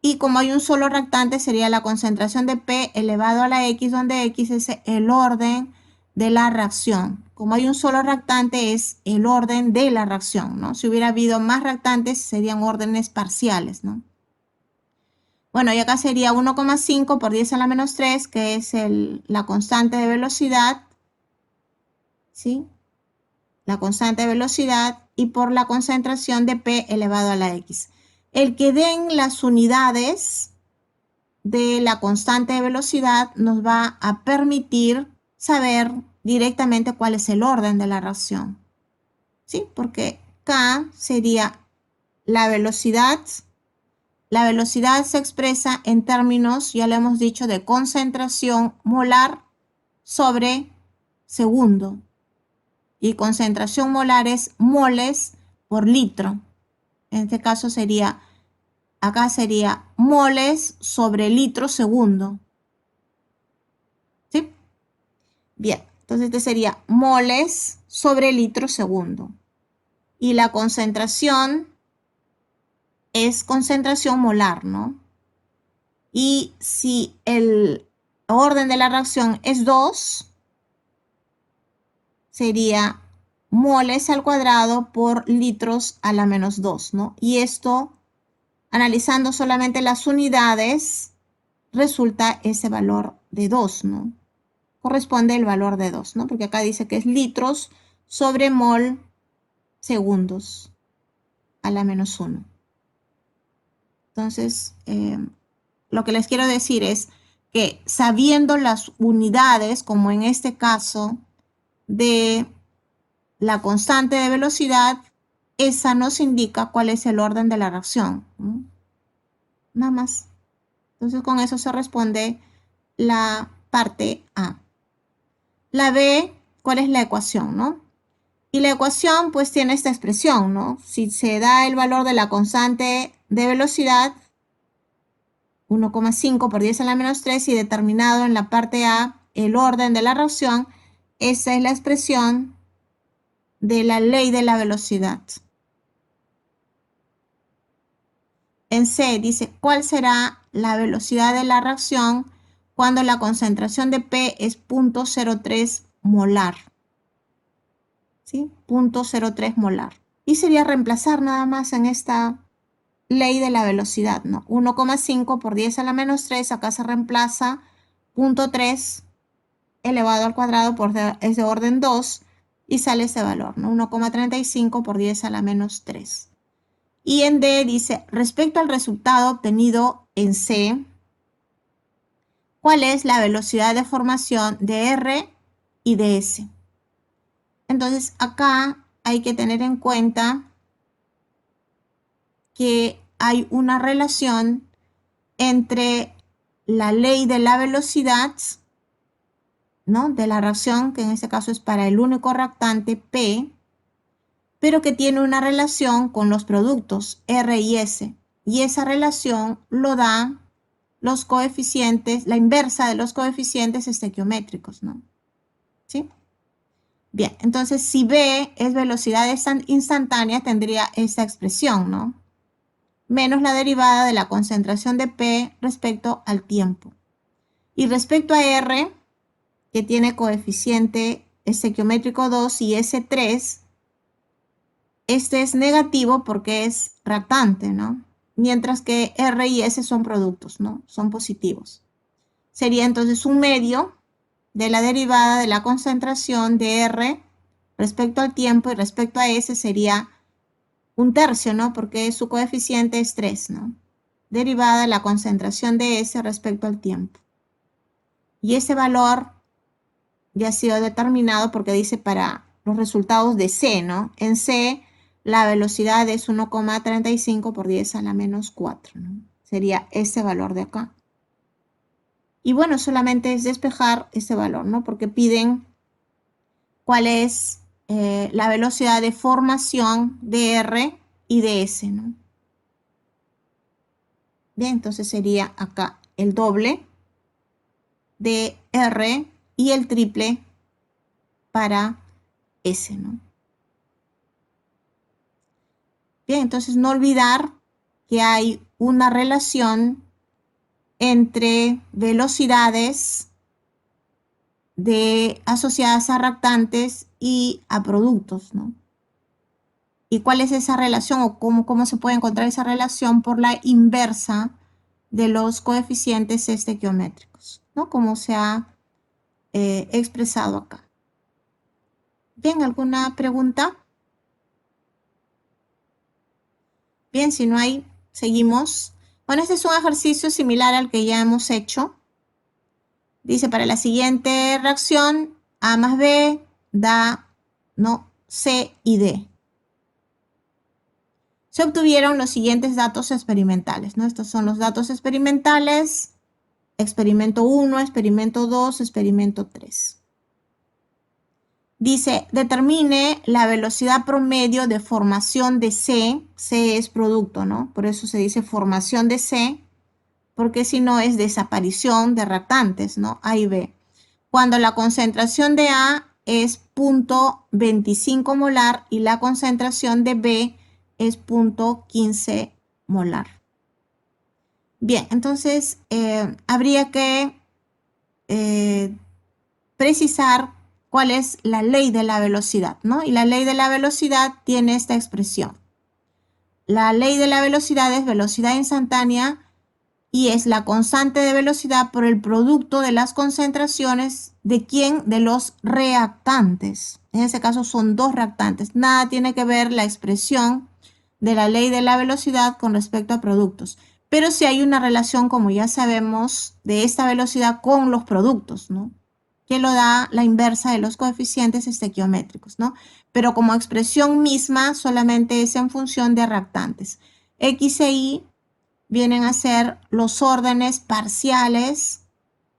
y como hay un solo reactante sería la concentración de P elevado a la X, donde X es el orden de la reacción. Como hay un solo reactante es el orden de la reacción, ¿no? Si hubiera habido más reactantes serían órdenes parciales, ¿no? Bueno, y acá sería 1,5 por 10 a la menos 3, que es la constante de velocidad, ¿sí? La constante de velocidad y por la concentración de P elevado a la X. El que den las unidades de la constante de velocidad nos va a permitir saber directamente cuál es el orden de la reacción, ¿sí? Porque K sería la velocidad. La velocidad se expresa en términos, ya lo hemos dicho, de concentración molar sobre segundo. Y concentración molar es moles por litro. En este caso sería, acá sería moles sobre litro segundo. ¿Sí? Bien, entonces este sería moles sobre litro segundo. Y la concentración es concentración molar, ¿no? Y si el orden de la reacción es 2, sería moles al cuadrado por litros a la menos 2, ¿no? Y esto, analizando solamente las unidades, resulta ese valor de 2, ¿no? Corresponde el valor de 2, ¿no? Porque acá dice que es litros sobre mol segundos a la menos 1. Entonces, lo que les quiero decir es que sabiendo las unidades, como en este caso, de la constante de velocidad, esa nos indica cuál es el orden de la reacción, ¿no? Nada más. Entonces, con eso se responde la parte A. La B, ¿cuál es la ecuación, no? Y la ecuación, pues, tiene esta expresión, ¿no? Si se da el valor de la constante de velocidad, 1,5 por 10 a la menos 3, y determinado en la parte A el orden de la reacción, esa es la expresión de la ley de la velocidad. En C dice, ¿cuál será la velocidad de la reacción cuando la concentración de P es 0.03 molar? ¿Sí? 0.03 molar. Y sería reemplazar nada más en esta ley de la velocidad, ¿no? 1,5 por 10 a la menos 3, acá se reemplaza 0.3 elevado al cuadrado por es de orden 2 y sale ese valor, ¿no? 1,35 por 10 a la menos 3. Y en D dice, respecto al resultado obtenido en C, ¿cuál es la velocidad de formación de R y de S? Entonces, acá hay que tener en cuenta que hay una relación entre la ley de la velocidad, ¿no? De la reacción, que en este caso es para el único reactante P, pero que tiene una relación con los productos R y S. Y esa relación lo da los coeficientes, la inversa de los coeficientes estequiométricos, ¿no? ¿Sí? Bien, entonces si B es velocidad instantánea, tendría esta expresión, ¿no? Menos la derivada de la concentración de P respecto al tiempo. Y respecto a R, que tiene coeficiente estequiométrico 2 y S3, este es negativo porque es reactante, ¿no? Mientras que R y S son productos, ¿no? Son positivos. Sería entonces un medio de la derivada de la concentración de R respecto al tiempo, y respecto a S sería un tercio, ¿no? Porque su coeficiente es 3, ¿no? Derivada de la concentración de S respecto al tiempo. Y ese valor ya ha sido determinado porque dice para los resultados de C, ¿no? En C la velocidad es 1,35 por 10 a la menos 4, ¿no? Sería ese valor de acá. Y bueno, solamente es despejar ese valor, ¿no? Porque piden cuál es la velocidad de formación de R y de S, ¿no? Bien, entonces sería acá el doble de R y el triple para S, ¿no? Bien, entonces no olvidar que hay una relación entre velocidades asociadas a reactantes y a productos, ¿no? ¿Y cuál es esa relación o cómo se puede encontrar esa relación? Por la inversa de los coeficientes estequiométricos, ¿no? Como se ha expresado acá. Bien, ¿alguna pregunta? Bien, si no hay, seguimos. Bueno, este es un ejercicio similar al que ya hemos hecho. Dice, para la siguiente reacción, A más B da, ¿no?, C y D. Se obtuvieron los siguientes datos experimentales, ¿no? Estos son los datos experimentales. Experimento 1, experimento 2, experimento 3. Dice, determine la velocidad promedio de formación de C. C es producto, ¿no? Por eso se dice formación de C, porque si no es desaparición de reactantes, ¿no? A y B. Cuando la concentración de A es 0.25 molar y la concentración de B es 0.15 molar. Bien, entonces habría que precisar cuál es la ley de la velocidad, ¿no? Y la ley de la velocidad tiene esta expresión. La ley de la velocidad es velocidad instantánea y es la constante de velocidad por el producto de las concentraciones de quién, de los reactantes. En ese caso son dos reactantes. Nada tiene que ver la expresión de la ley de la velocidad con respecto a productos. Pero sí hay una relación, como ya sabemos, de esta velocidad con los productos, ¿no? Que lo da la inversa de los coeficientes estequiométricos, ¿no? Pero como expresión misma solamente es en función de reactantes. X e Y vienen a ser los órdenes parciales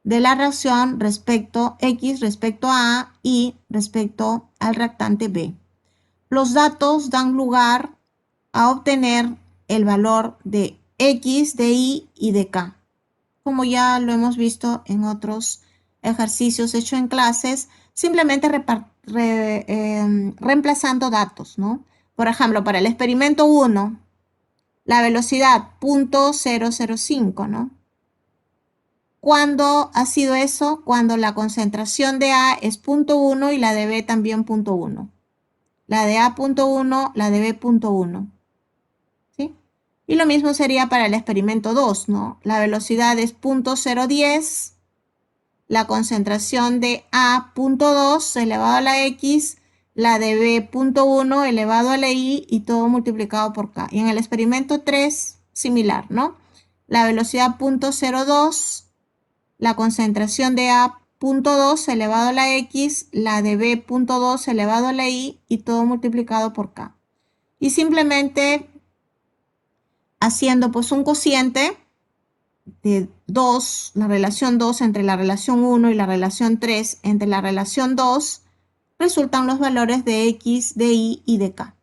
de la reacción respecto X, respecto a A y respecto al reactante B. Los datos dan lugar a obtener el valor de X, de Y y de K. Como ya lo hemos visto en otros ejercicios hechos en clases, simplemente reemplazando datos, ¿no? Por ejemplo, para el experimento 1, la velocidad 0.005, ¿no? ¿Cuándo ha sido eso? Cuando la concentración de A es 0.1 y la de B también 0.1. La de A 0.1, la de B 0.1. ¿Sí? Y lo mismo sería para el experimento 2, ¿no? La velocidad es 0.010, la concentración de A 0.2 elevado a la X, la de B 0.1 elevado a la Y y todo multiplicado por K. Y en el experimento 3, similar, ¿no? La velocidad 0.02, la concentración de A 0.2 elevado a la X, la de B 0.2 elevado a la Y y todo multiplicado por K. Y simplemente haciendo pues un cociente de 2, la relación 2 entre la relación 1 y la relación 3 entre la relación 2, resultan los valores de X, de Y y de K.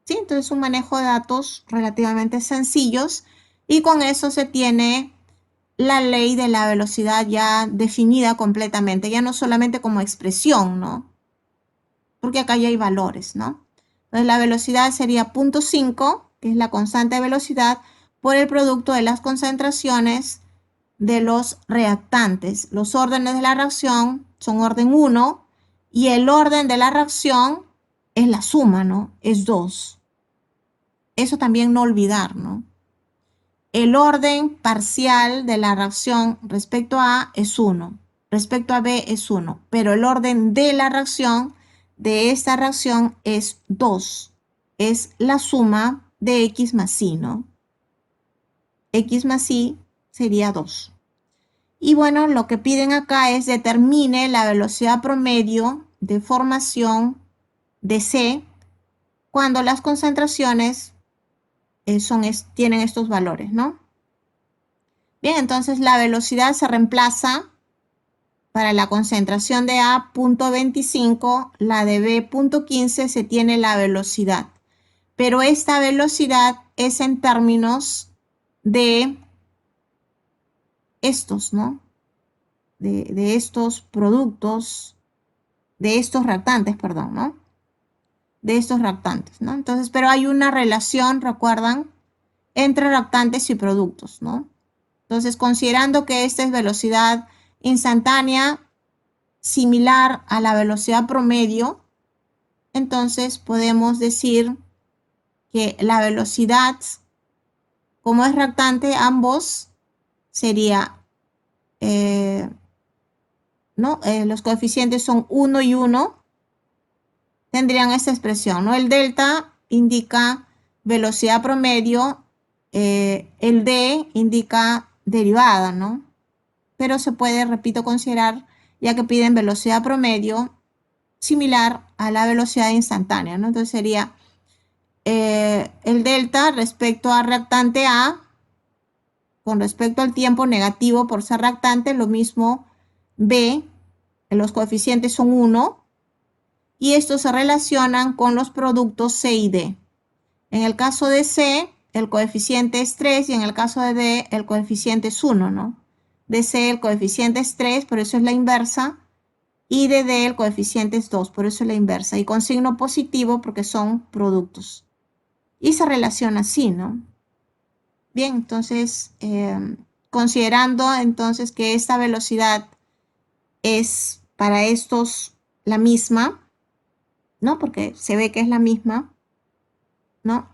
¿Sí? Entonces un manejo de datos relativamente sencillos y con eso se tiene la ley de la velocidad ya definida completamente, ya no solamente como expresión, ¿no? Porque acá ya hay valores, ¿no? Entonces la velocidad sería 0.5, que es la constante de velocidad, por el producto de las concentraciones de los reactantes. Los órdenes de la reacción son orden 1 y el orden de la reacción es la suma, ¿no? Es 2. Eso también no olvidar, ¿no? El orden parcial de la reacción respecto a A es 1, respecto a B es 1, pero el orden de la reacción de esta reacción es 2. Es la suma de X más Y, ¿no? X más Y sería 2. Y bueno, lo que piden acá es determine la velocidad promedio de formación de C cuando las concentraciones tienen estos valores, ¿no? Bien, entonces la velocidad se reemplaza para la concentración de A 0.25, la de B 0.15 se tiene la velocidad. Pero esta velocidad es en términos de estos, ¿no? De estos productos, de estos reactantes, perdón, ¿no? De estos reactantes, ¿no? Entonces, pero hay una relación, recuerdan, entre reactantes y productos, ¿no? Entonces, considerando que esta es velocidad instantánea similar a la velocidad promedio, entonces podemos decir que la velocidad, como es reactante, ambos sería, ¿no? Los coeficientes son 1 y 1, tendrían esta expresión, ¿no? El delta indica velocidad promedio, el D indica derivada, ¿no? Pero se puede, repito, considerar, ya que piden velocidad promedio similar a la velocidad instantánea, ¿no? Entonces sería el delta respecto a reactante A con respecto al tiempo negativo por ser reactante, lo mismo B, los coeficientes son 1, y estos se relacionan con los productos C y D. En el caso de C, el coeficiente es 3 y en el caso de D, el coeficiente es 1, ¿no? De C el coeficiente es 3, por eso es la inversa, y de D el coeficiente es 2, por eso es la inversa, y con signo positivo porque son productos. Y se relaciona así, ¿no? Bien, entonces, considerando entonces que esta velocidad es para estos la misma, ¿no? Porque se ve que es la misma, ¿no?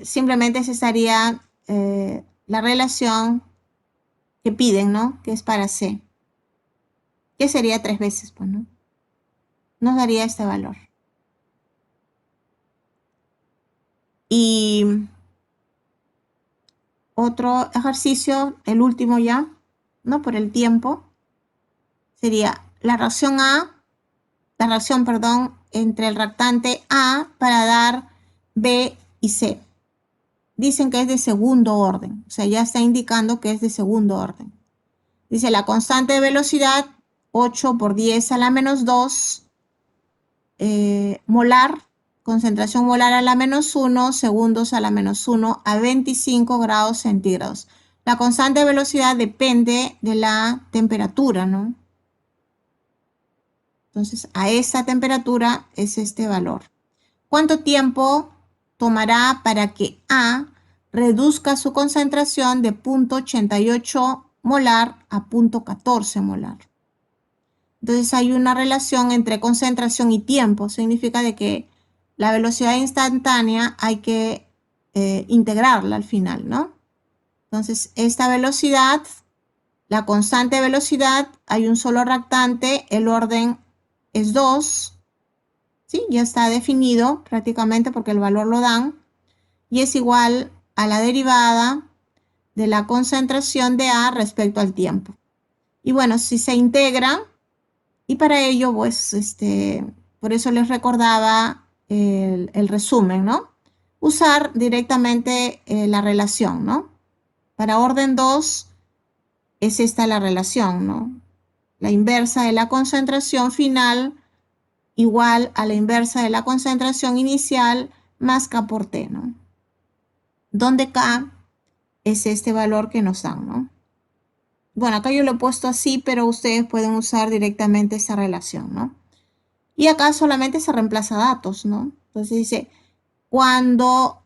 Simplemente se estaría la relación que piden, ¿no? Que es para C, que sería 3 veces, pues, ¿no? Nos daría este valor. Y otro ejercicio, el último ya, ¿no? Por el tiempo, sería la reacción entre el reactante A para dar B y C. Dicen que es de segundo orden, o sea, ya está indicando que es de segundo orden. Dice la constante de velocidad 8 por 10 a la menos 2 molar, concentración molar a la menos 1, segundos a la menos 1 a 25 grados centígrados. La constante de velocidad depende de la temperatura, ¿no? Entonces, a esa temperatura es este valor. ¿Cuánto tiempo tomará para que A reduzca su concentración de 0.88 molar a 0.14 molar? Entonces hay una relación entre concentración y tiempo. Significa de que la velocidad instantánea hay que integrarla al final, ¿no? Entonces esta velocidad, la constante de velocidad, hay un solo reactante, el orden es 2, ¿sí? Ya está definido prácticamente porque el valor lo dan, y es igual a la derivada de la concentración de A respecto al tiempo. Y bueno, si se integra, y para ello, pues, por eso les recordaba el resumen, ¿no? Usar directamente la relación, ¿no? Para orden 2 es esta la relación, ¿no? La inversa de la concentración final igual a la inversa de la concentración inicial más K por T, ¿no? Donde K es este valor que nos dan, ¿no? Bueno, acá yo lo he puesto así, pero ustedes pueden usar directamente esa relación, ¿no? Y acá solamente se reemplaza datos, ¿no? Entonces dice, ¿cuánto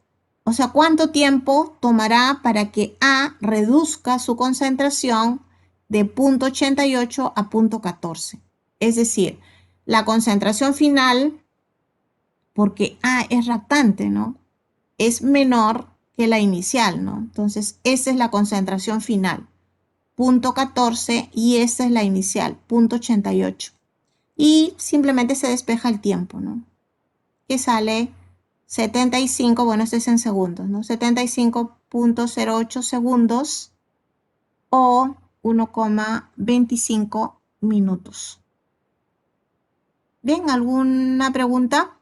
tiempo tomará para que A reduzca su concentración de 0.88 a 0.14? Es decir, la concentración final, porque A es reactante, ¿no? Es menor que la inicial, ¿no? Entonces, esa es la concentración final, 0.14, y esta es la inicial, 0.88. Y simplemente se despeja el tiempo, ¿no? Que sale 75, bueno, esto es en segundos, ¿no? 75.08 segundos o 1,25 minutos. Bien, ¿alguna pregunta?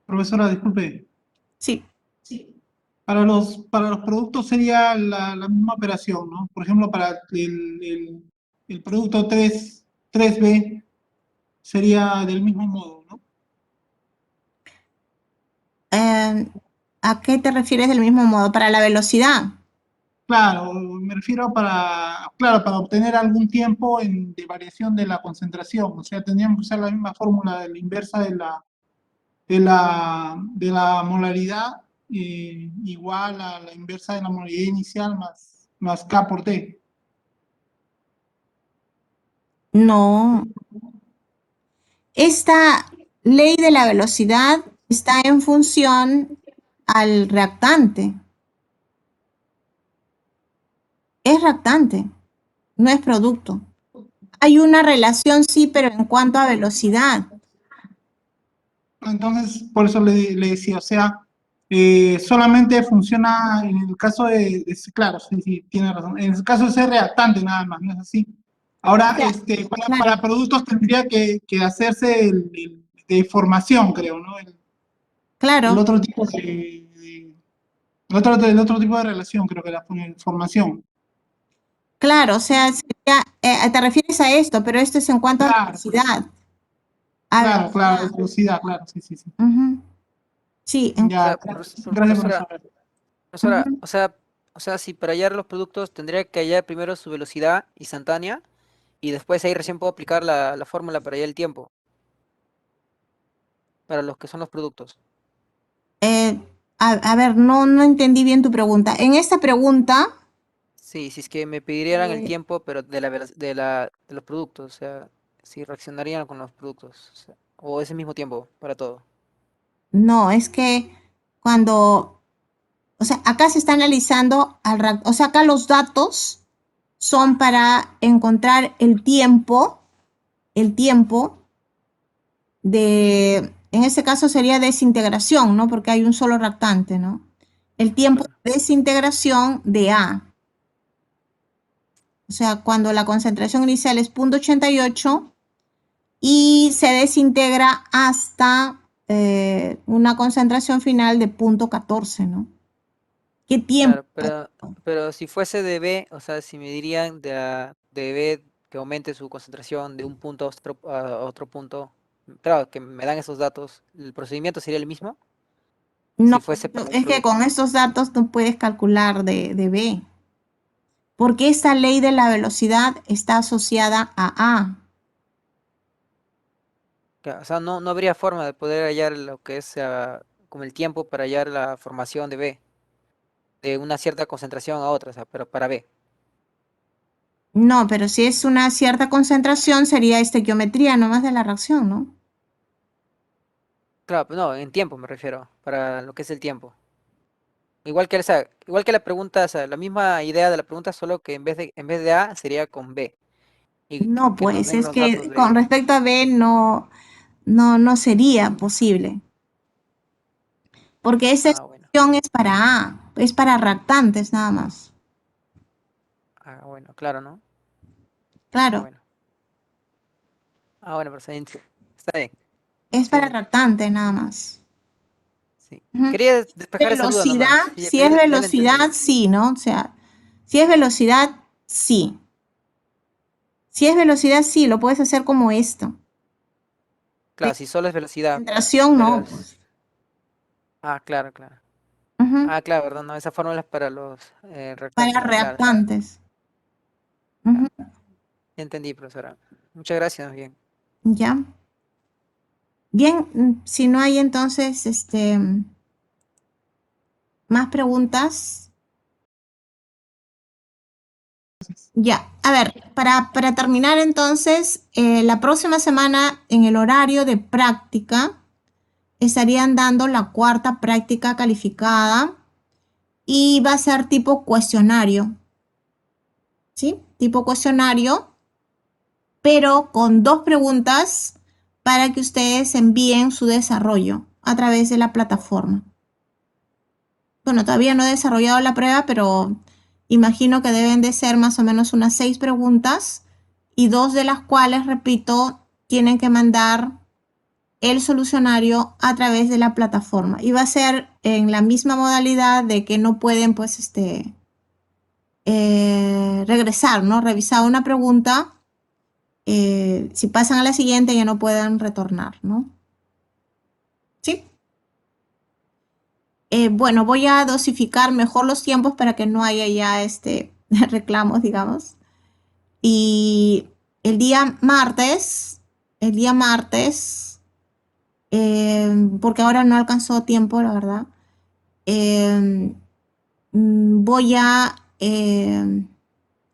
Profesora, disculpe. Sí. Para los productos sería la misma operación, ¿no? Por ejemplo, para el producto 3B sería del mismo modo, ¿no? ¿A qué te refieres del mismo modo? Para la velocidad. Claro, me refiero para obtener algún tiempo de variación de la concentración. O sea, tendríamos que usar la misma fórmula de la inversa de la molaridad, igual a la inversa de la molaridad inicial más K por T. No. Esta ley de la velocidad está en función al reactante. Es reactante, no es producto. Hay una relación, sí, pero en cuanto a velocidad. Entonces, por eso le decía, o sea, solamente funciona en el caso claro, sí, tiene razón. En el caso de ser reactante nada más, ¿no es así? Ahora, Claro, para productos tendría que hacerse de formación, creo, ¿no? El claro, otro tipo el otro tipo de relación, creo que la formación. Claro, o sea, te refieres a esto, pero esto es en cuanto a Claro, velocidad. claro, claro, Velocidad. velocidad, claro, sí, sí, sí. Ujú. Sí, O sea, Ya, gracias, profesora, profesor. profesora, ujú. o sea, si para hallar los productos tendría que hallar primero su velocidad instantánea y después ahí recién puedo aplicar la fórmula para hallar el tiempo, para los que son los productos. Eh, a ver, no entendí bien tu pregunta. En esta pregunta, Sí, si es que me pidieran el eh, tiempo, pero de los productos, o sea, si reaccionarían con los productos, o ese mismo tiempo para todo. no, es que cuando, o sea, acá se está analizando, o sea, acá los datos son para encontrar el tiempo en este caso sería desintegración, ¿no? Porque hay un solo reactante, ¿no? El tiempo Claro, de desintegración de A. O sea, cuando la concentración inicial es 0,88 y se desintegra hasta una concentración final de 0,14, ¿no? ¿Qué tiempo? claro, pero si fuese de B, o sea, si me dirían de B que aumente su concentración de un punto a otro punto, claro, que me dan esos datos, ¿el procedimiento sería el mismo? No, Si fuese para los es que con productos. estos datos no puedes calcular de B, porque esta ley de la velocidad está asociada a A. O sea, no habría forma de poder hallar lo que es como el tiempo para hallar la formación de B, de una cierta concentración a otra, o sea, pero para B. No, pero si es una cierta concentración, sería estequiometría nomás de la reacción, ¿no? Claro, pero no, en tiempo me refiero, para lo que es el tiempo. Igual que la pregunta, o sea, la misma idea de la pregunta, solo que en vez de A sería con B. Y No, que nos pues den es los datos que con de... respecto a B no sería posible, porque esa Ah, bueno. expresión es para A, es para reactantes nada más. Ah, bueno, claro, ¿no? Ah, Claro, bueno. Ah, bueno, pero está bien. es para Sí, reactantes nada más. sí. Ujú. Quería despejar esa duda Velocidad, nomás. si es Ya la velocidad, entendí. sí, ¿no? O sea, si es velocidad, sí. Si es velocidad, sí, lo puedes hacer como esto. Claro, si solo es velocidad, Concentración, pero no, es... pues. Ah, claro, claro. Ujú. Ah, claro, ¿verdad? No, esa fórmula es para los Para reactantes, claro. reactantes. Ya, Ujú. ya entendí, profesora. Muchas gracias, bien. Ya. Bien, si no hay entonces más preguntas. Ya, a ver, para terminar entonces, la próxima semana en el horario de práctica estarían dando la cuarta práctica calificada y va a ser tipo cuestionario, ¿sí? Tipo cuestionario, pero con dos preguntas para que ustedes envíen su desarrollo a través de la plataforma. Bueno, todavía no he desarrollado la prueba, pero imagino que deben de ser más o menos unas 6 preguntas y dos de las cuales, repito, tienen que mandar el solucionario a través de la plataforma. Y va a ser en la misma modalidad de que no pueden, pues, regresar, ¿no? Revisar una pregunta. Si pasan a la siguiente, ya no pueden retornar, ¿no? ¿Sí? Bueno, voy a dosificar mejor los tiempos para que no haya ya reclamos, digamos. Y el día martes, el día martes, porque ahora no alcanzó tiempo, la verdad, eh, voy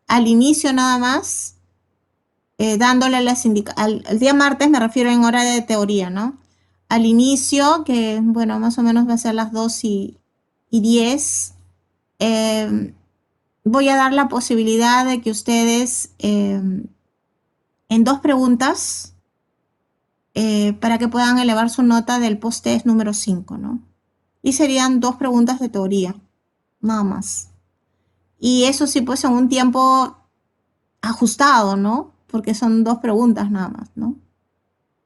al inicio nada más, dándole las indicaciones. El día martes me refiero en hora de teoría, ¿no? Al inicio, que bueno, más o menos va a ser las 2:10, voy a dar la posibilidad de que ustedes en dos preguntas para que puedan elevar su nota del post-test número 5, ¿no? Y serían dos preguntas de teoría, nada más. Y eso sí, pues en un tiempo ajustado, ¿no? Porque son dos preguntas nada más, ¿no?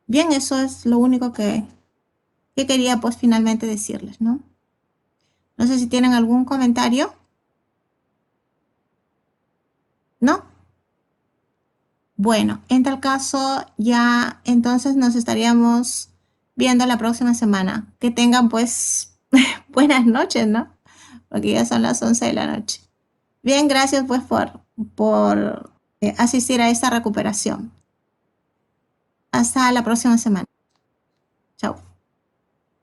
Bien, eso es lo único que quería pues finalmente decirles, ¿no? No sé si tienen algún comentario. ¿No? Bueno, en tal caso, ya entonces nos estaríamos viendo la próxima semana. Que tengan pues buenas noches, ¿no? Porque ya son las 11 de la noche. Bien, gracias pues por asistir a esta recuperación. Hasta la próxima semana. Chao.